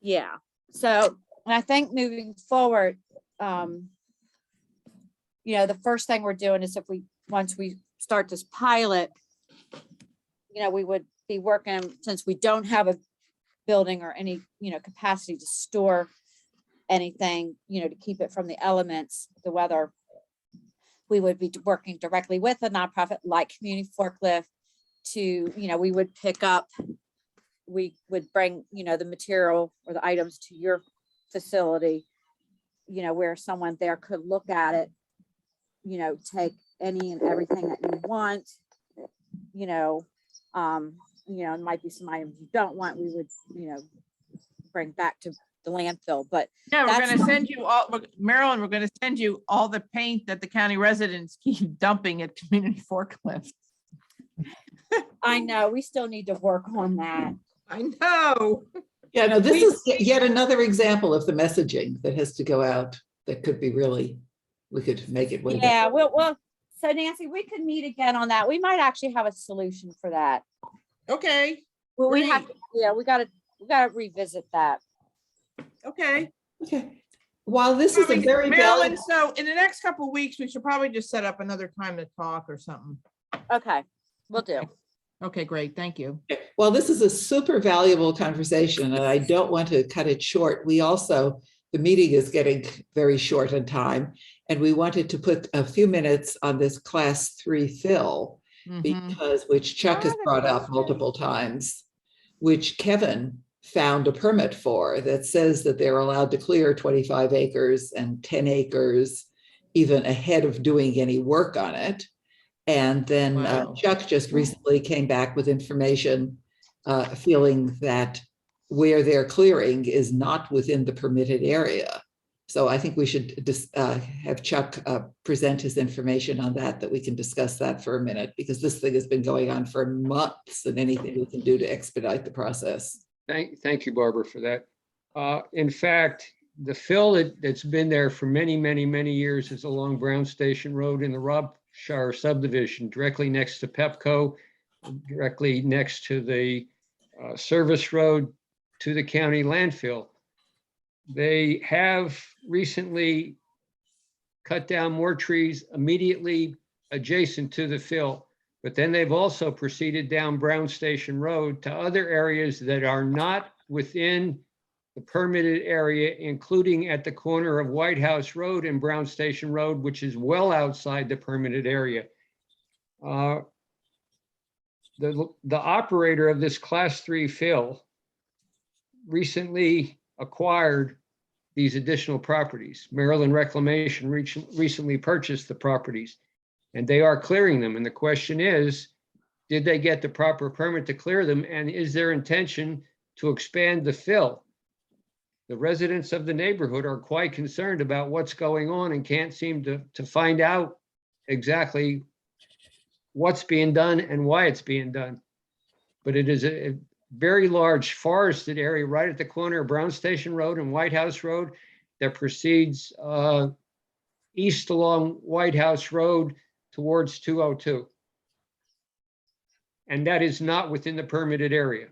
Yeah, so, and I think moving forward, the first thing we're doing is once we start this pilot, we would be working, since we don't have a building or any, capacity to store anything, to keep it from the elements, the weather, we would be working directly with a nonprofit like Community Forklift to, we would pick up, we would bring, the material or the items to your facility, where someone there could look at it, take any and everything that you want, it might be some items you don't want, we would, bring back to the landfill, but. Yeah, we're that's- going to send you all, Marilyn, we're going to send you all the paint that the county residents keep dumping at Community Forklift. I know, we still need to work on that. I know. Yeah, no, this is yet another example of the messaging that has to go out that could be really, we could make it way better. Yeah, well, so Nancy, we could meet again on that. We might actually have a solution for that. Okay. Well, we Great. have, we gotta revisit that. Okay. Okay. While this is a very Marilyn, valuable, so in the next couple of weeks, we should probably just set up another time to talk or something. Okay, we'll do. Okay, great. Thank you. while this is a super valuable conversation, and I don't want to cut it short, the meeting is getting very short on time, and we wanted to put a few minutes on this class 3 fill, Mhm. which Chuck has Oh, brought that's up multiple times, which Kevin found a permit for that says that they're allowed to clear 25 acres and 10 acres even ahead of doing any work on it. And then Wow. Chuck just recently came back with information feeling that where they're clearing is not within the permitted area. So I think we should have Chuck present his information on that we can discuss that for a minute, because this thing has been going on for months, and anything we can do to expedite the process. Thank you, Barbara, for that. In fact, the fill that's been there for many, many, many years is along Brown Station Road in the Robshire subdivision, directly next to Pepco, directly next to the service road to the county landfill. They have recently cut down more trees immediately adjacent to the fill, but then they've also proceeded down Brown Station Road to other areas that are not within the permitted area, including at the corner of White House Road and Brown Station Road, which is well outside the permitted area. The operator of this class 3 fill recently acquired these additional properties. Maryland Reclamation recently purchased the properties, and they are clearing them. And the question is, did they get the proper permit to clear them? And is their intention to expand the fill? The residents of the neighborhood are quite concerned about what's going on and can't seem to find out exactly what's being done and why it's being done. But it is a very large forested area right at the corner of Brown Station Road and White House Road that proceeds east along White House Road towards 202. And that is not within the permitted area.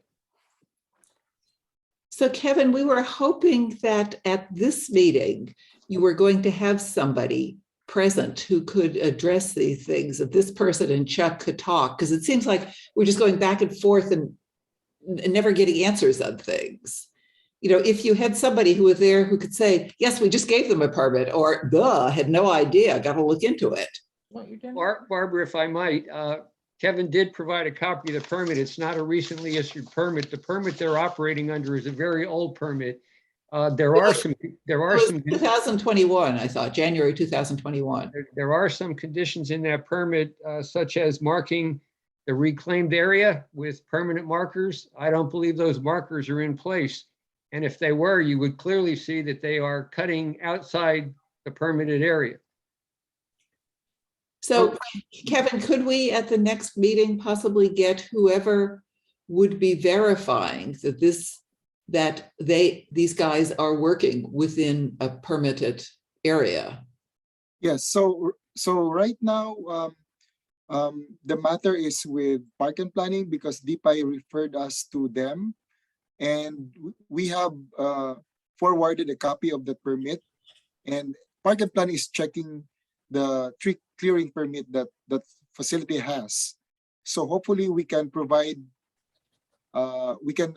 So Kevin, we were hoping that at this meeting, you were going to have somebody present who could address these things, that this person and Chuck could talk, because it seems like we're just going back and forth and never getting answers on things. You know, if you had somebody who was there who could say, yes, we just gave them a permit, or had no idea, got to look into it. Barbara, if I might, Kevin did provide a copy of the permit. It's not a recently issued permit. The permit they're operating under is a very old permit. There are some 2021, I thought, January 2021. There are some conditions in that permit, such as marking the reclaimed area with permanent markers. I don't believe those markers are in place. And if they were, you would clearly see that they are cutting outside the permitted area. So Kevin, could we at the next meeting possibly get whoever would be verifying that these guys are working within a permitted area? Yes, so right now, the matter is with Park and Planning because DPI referred us to them, and we have forwarded a copy of the permit, and Park and Planning is checking the tree clearing permit that facility has. So hopefully we can provide, we can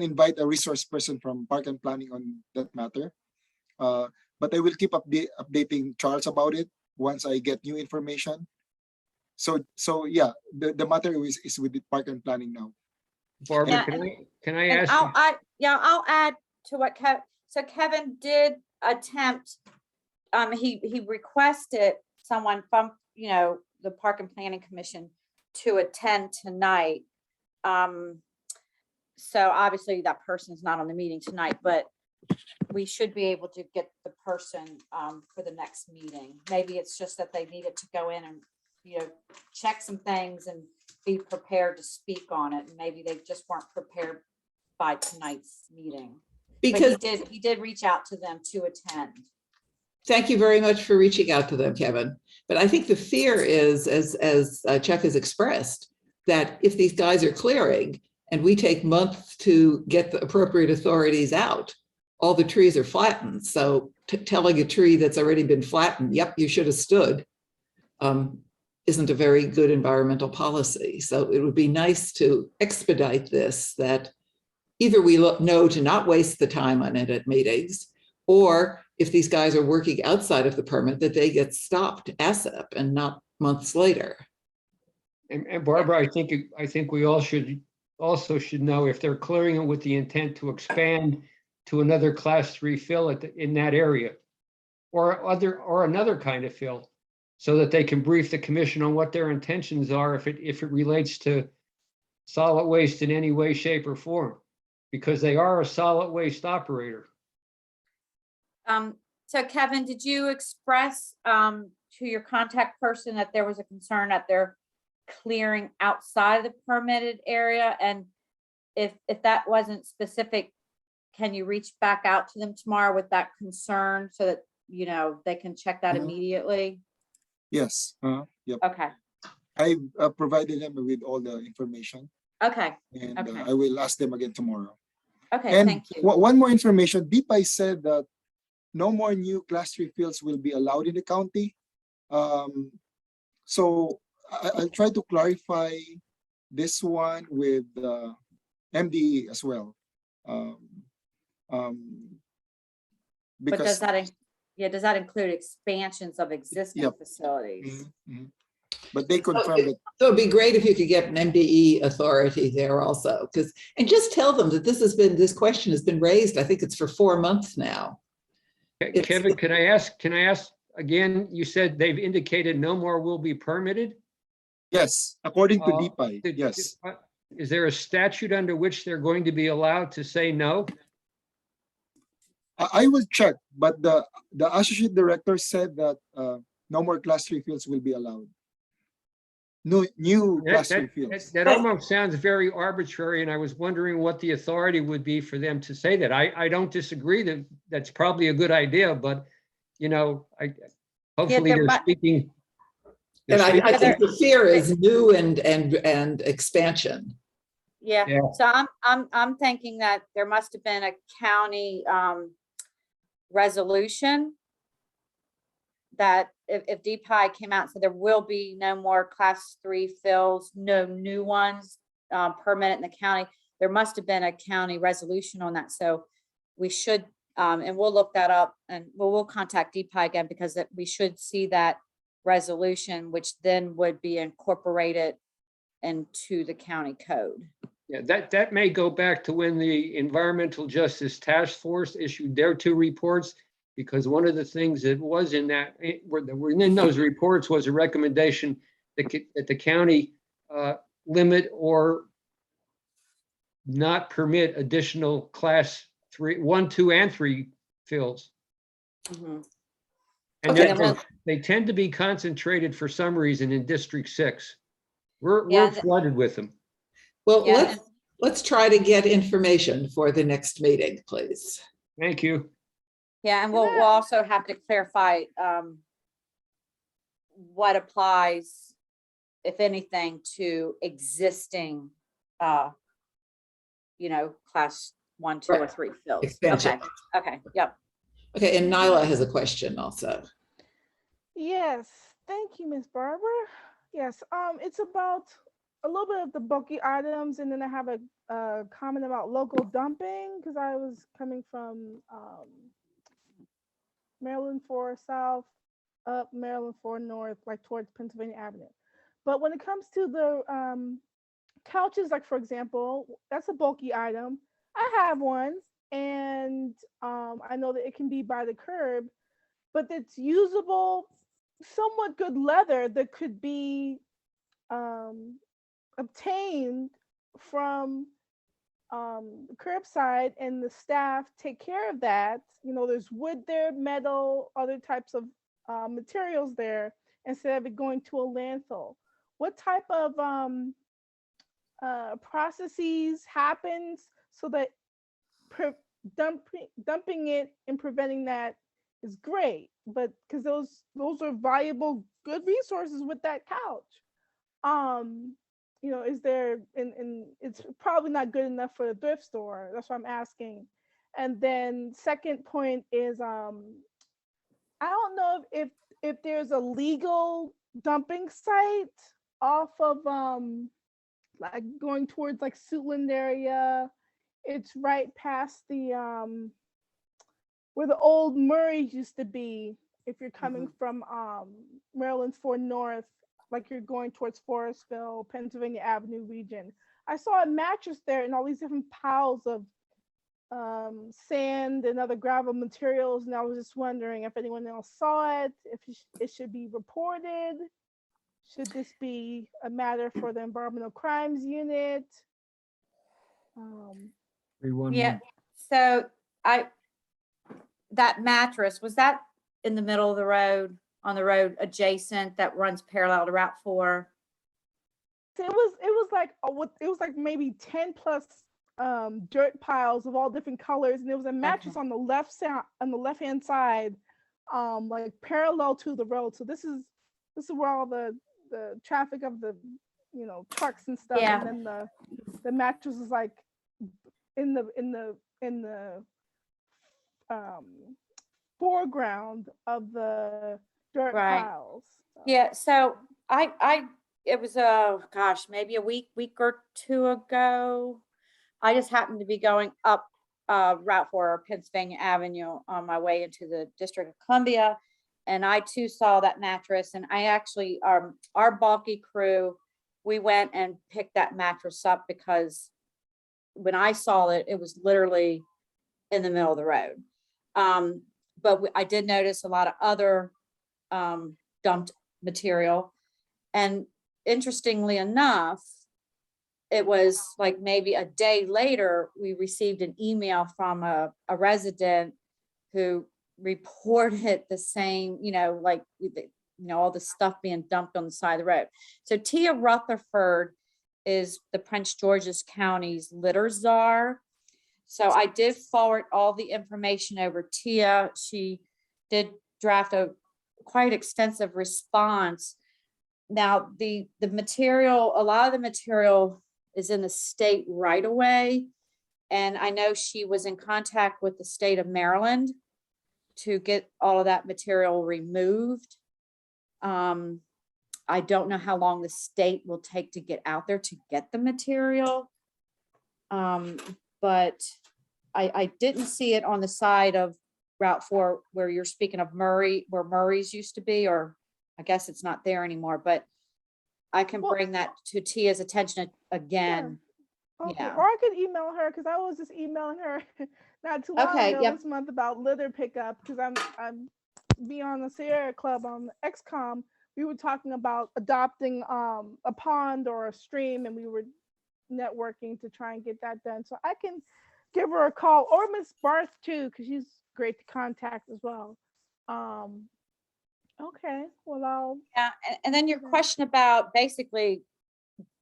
invite a resource person from Park and Planning on that matter. But I will keep updating Charles about it once I get new information. So yeah, the matter is with the Park and Planning now. Barbara, can I ask you? I'll add to what Kevin did attempt. He requested someone from, the Park and Planning Commission to attend tonight. So obviously that person is not on the meeting tonight, but we should be able to get the person for the next meeting. Maybe it's just that they needed to go in and, check some things and be prepared to speak on it. And maybe they just weren't prepared by tonight's meeting. Because he did reach out to them to attend. Thank you very much for reaching out to them, Kevin. But I think the fear is, as Chuck has expressed, that if these guys are clearing and we take months to get the appropriate authorities out, all the trees are flattened. So telling a tree that's already been flattened, yep, you should have stood, isn't a very good environmental policy. So it would be nice to expedite this, that either we know to not waste the time on it at meetings, or if these guys are working outside of the permit, that they get stopped ASAP and not months later. And Barbara, I think we all should know if they're clearing it with the intent to expand to another class 3 fill in that area, or another kind of fill, so that they can brief the commission on what their intentions are if it relates to solid waste in any way, shape, or form, because they are a solid waste operator. So Kevin, did you express to your contact person that there was a concern that they're clearing outside of the permitted area? And if that wasn't specific, can you reach back out to them tomorrow with that concern so that, they can check that immediately? Yes. Yep. Okay. I provided them with all the information. Okay. And Okay. I will ask them again tomorrow. Okay. And Thank you. one more information. DPI said that no more new class 3 fields will be allowed in the county. So I'll try to clarify this one with MDE as well. But Because does that include expansions of existing Yep. facilities? But they confirmed it. So it'd be great if you could get an MDE authority there also, and just tell them that this question has been raised. I think it's for 4 months now. Kevin, can I ask again? You said they've indicated no more will be permitted. Yes, according to DPI, yes. Is there a statute under which they're going to be allowed to say no? I will check, but the associate director said that no more class 3 fields will be allowed. No new class 3 fields. That almost sounds very arbitrary, and I was wondering what the authority would be for them to say that. I don't disagree that that's probably a good idea, but Hopefully there they're might- speaking. And I Yeah, think the fear is new and expansion. Yeah, Yeah. so I'm thinking that there must have been a county resolution that if DPI came out and said there will be no more class 3 fills, no new ones permanent in the county, there must have been a county resolution on that. So we should, and we'll look that up, and we'll contact DPI again, because we should see that resolution, which then would be incorporated into the county code. Yeah, that may go back to when the Environmental Justice Task Force issued their 2 reports, because one of the things that was in that, were in those reports, was a recommendation that the county limit or not permit additional class 3, 1, 2, and 3 fills. Mhm. And Okay. they tend to be concentrated for some reason in District 6. We're Yeah. flooded with them. Well, Yeah, let's try to get information for the next meeting, please. Thank you. Yeah, and we'll also have to clarify what applies, if anything, to existing, class 1, 2, or Right. 3 fills. Expansion. Okay, yep. Okay, and Nyla has a question also. Yes, thank you, Miss Barbara. Yes, it's about a little bit of the bulky items, and then I have a comment about local dumping, because I was coming from Maryland 4 South up Maryland 4 North, like towards Pennsylvania Avenue. But when it comes to the couches, like for example, that's a bulky item. I have one, and I know that it can be by the curb, but it's usable, somewhat good leather that could be obtained from curbside, and the staff take care of that. There's wood there, metal, other types of materials there, instead of it going to a landfill. What type of processes happens so that dumping it and preventing that is great, but because those are valuable, good resources with that couch. Is there, and it's probably not good enough for the thrift store. That's what I'm asking. And then second point is, I don't know if there's a legal dumping site off of like going towards like Suitland area. It's right past the where the old Murray's used to be. If you're coming from Maryland 4 North, like you're going towards Forestville, Pennsylvania Avenue region. I saw a mattress there and all these different piles of sand and other gravel materials, and I was just wondering if anyone else saw it, if it should be reported. Should this be a matter for the Environmental Crimes Unit? Yeah, so that mattress, was that in the middle of the road, on the road adjacent that runs parallel to Route 4? It was like maybe 10 plus dirt piles of all different colors, and there was a mattress on the left hand side, like parallel to the road. So this is where all the traffic of the trucks and stuff, Yeah. and then the mattress is like in the foreground of the dirt Right. piles. Yeah, so it was maybe a week or two ago. I just happened to be going up Route 4 or Pennsylvania Avenue on my way into the District of Columbia, and I too saw that mattress. And I actually, our bulky crew, we went and picked that mattress up, because when I saw it, it was literally in the middle of the road. But I did notice a lot of other dumped material. And interestingly enough, it was like maybe a day later, we received an email from a resident who reported the same, all the stuff being dumped on the side of the road. So Tia Rutherford is the Prince George's County's litter czar. So I did forward all the information over Tia. She did draft a quite extensive response. Now, the material, a lot of the material is in the state right away. And I know she was in contact with the state of Maryland to get all of that material removed. I don't know how long the state will take to get out there to get the material. But I didn't see it on the side of Route 4 where you're speaking of Murray, where Murray's used to be, or I guess it's not there anymore, but I can Well- bring that to Tia's attention again. Okay, Yeah. or I could email her because I was just emailing her not too long Okay, ago yep. this month about litter pickup because I'm beyond the Sierra Club on XCOM. We were talking about adopting a pond or a stream, and we were networking to try and get that done. So I can give her a call, or Miss Barth too, because she's great to contact as well. Okay, well I'll Yeah, and then your Okay. question about basically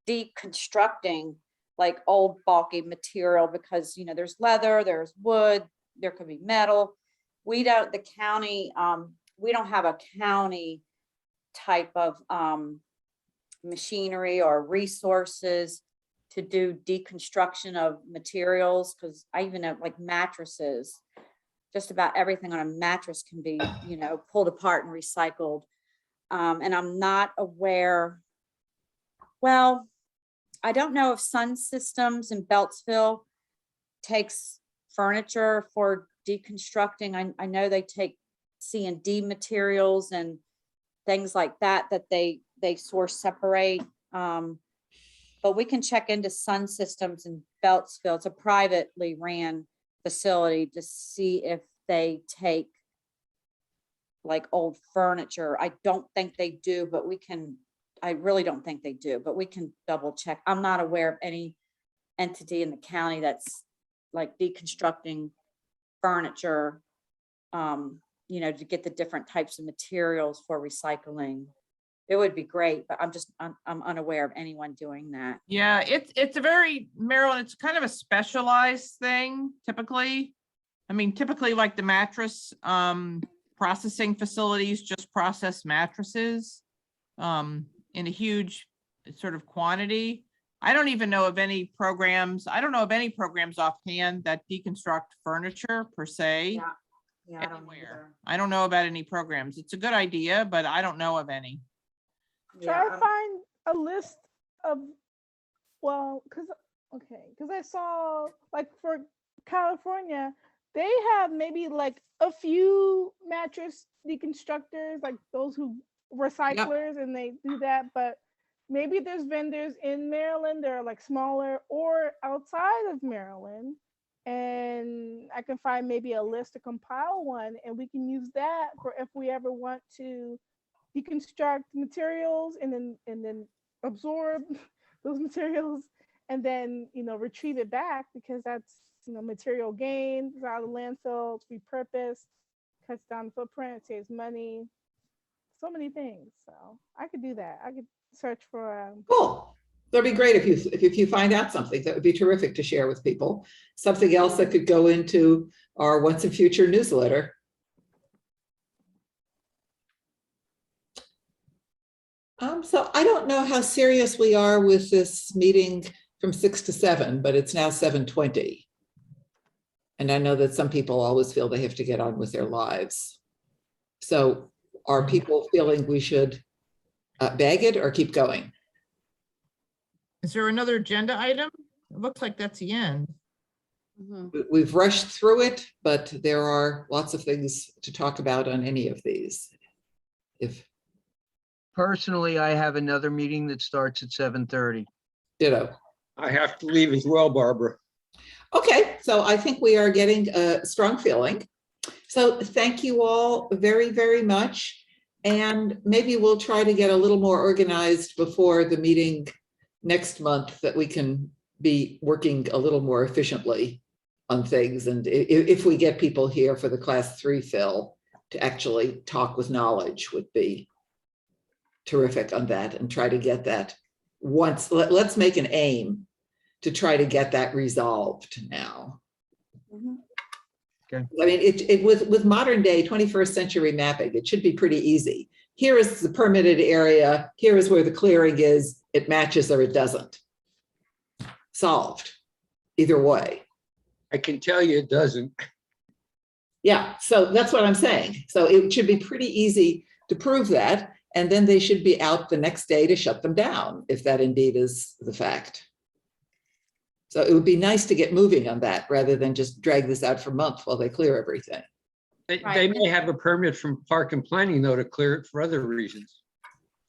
deconstructing like old bulky material, because there's leather, there's wood, there could be metal. We don't, the county, we don't have a county type of machinery or resources to do deconstruction of materials, because I even know like mattresses, just about everything on a mattress can be, pulled apart and recycled. And I'm not aware, well, I don't know if Sun Systems in Beltsville takes furniture for deconstructing. I know they take C&D materials and things like that they source separate. But we can check into Sun Systems in Beltsville. It's a privately ran facility to see if they take like old furniture. I don't think they do, but I really don't think they do, but we can double check. I'm not aware of any entity in the county that's like deconstructing furniture, to get the different types of materials for recycling. It would be great, but I'm unaware of anyone doing that. Yeah, it's a very, Maryland, it's kind of a specialized thing typically. I mean, typically like the mattress processing facilities just process mattresses in a huge sort of quantity. I don't even know of any programs. I don't know of any programs offhand that deconstruct furniture per se. Yeah, I don't Anywhere. either. I don't know about any programs. It's a good idea, but I don't know of any. try Yeah, to find a list of, well, because I saw like for California, they have maybe like a few mattress deconstructors, like those who recyclers, and they do that. But maybe there's vendors in Maryland that are like smaller or outside of Maryland, and I can find maybe a list to compile one, and we can use that for if we ever want to deconstruct materials and then absorb those materials and then retrieve it back, because that's material gain, it's out of the landfill, it's repurposed, cuts down the footprint, saves money, so many things. So I could do that. I could search for Cool. That'd be great if you find out something. That would be terrific to share with people. Something else that could go into our Once and Future newsletter. So I don't know how serious we are with this meeting from 6 to 7, but it's now 7:20. And I know that some people always feel they have to get on with their lives. So are people feeling we should bag it or keep going? Is there another agenda item? It looks like that's the end. We've rushed through it, but there are lots of things to talk about on any of these. Personally, I have another meeting that starts at 7:30. Ditto. I have to leave as well, Barbara. Okay, so I think we are getting a strong feeling. So thank you all very, very much. And maybe we'll try to get a little more organized before the meeting next month, that we can be working a little more efficiently on things. And if we get people here for the class 3 fill to actually talk with knowledge, would be terrific on that, and try to get that once. Let's make an aim to try to get that resolved now. Okay. I mean, with modern day 21st century mapping, it should be pretty easy. Here is the permitted area. Here is where the clearing is. It matches or it doesn't. Solved, either way. I can tell you it doesn't. Yeah, so that's what I'm saying. So it should be pretty easy to prove that. And then they should be out the next day to shut them down, if that indeed is the fact. So it would be nice to get moving on that rather than just drag this out for months while they clear everything. They Right. may have a permit from Park and Planning though to clear it for other reasons.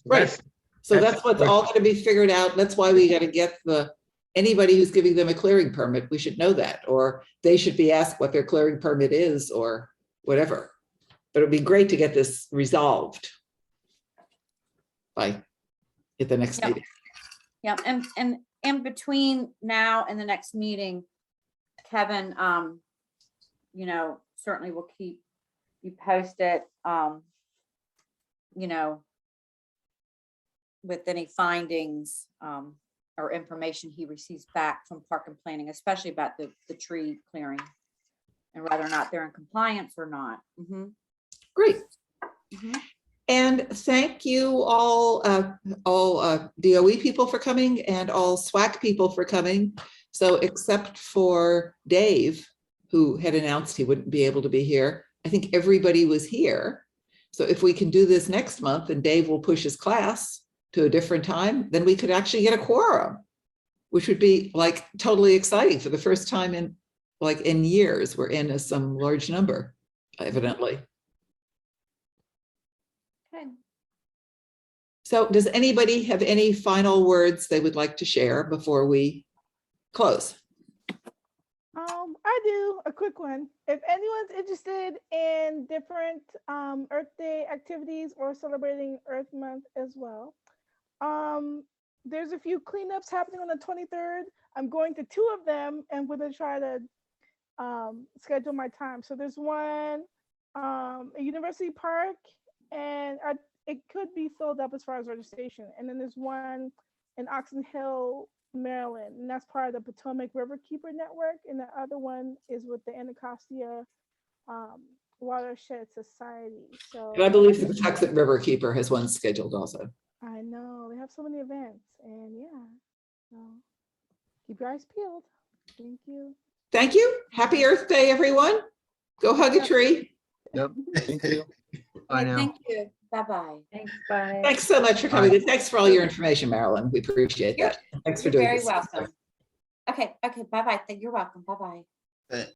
Right. That's- So that's that's what's all going to be figured out. That's why we got to get anybody who's giving them a clearing permit, we should know that, or they should be asked what their clearing permit is or whatever. But it'd be great to get this resolved at the next Yep. meeting. Yeah, and in between now and the next meeting, Kevin, you know, certainly will keep you posted, you know, with any findings, or information he receives back from Park and Planning, especially about the tree clearing and whether or not they're in compliance or not. Mhm. Great. Mhm. And thank you all DOE people for coming and all SWAC people for coming. So except for Dave, who had announced he wouldn't be able to be here, I think everybody was here. So if we can do this next month and Dave will push his class to a different time, then we could actually get a quorum, which would be like totally exciting for the first time in years. We're in some large number, evidently. Okay. So does anybody have any final words they would like to share before we close? I do, a quick one. If anyone's interested in different Earth Day activities or celebrating Earth Month as well, there's a few cleanups happening on the 23rd. I'm going to 2 of them and we're gonna try to schedule my time. So there's one at University Park, and it could be filled up as far as registration. And then there's one in Oxon Hill, Maryland, and that's part of the Potomac Riverkeeper Network. And the other one is with the Anacostia Watershed Society. So And I believe the Patuxent Riverkeeper has one scheduled also. I know they have so many events, and yeah, so keep your eyes peeled. Thank you. Thank you. Happy Earth Day, everyone. Go hug a tree. Yep. Thank you. I know. Thank you. Bye-bye. Thanks, bye. Thanks so much for coming. And thanks for all your information, Marilyn. We appreciate that. Thanks for You're doing very this. welcome. Okay, bye-bye. You're welcome. Bye-bye.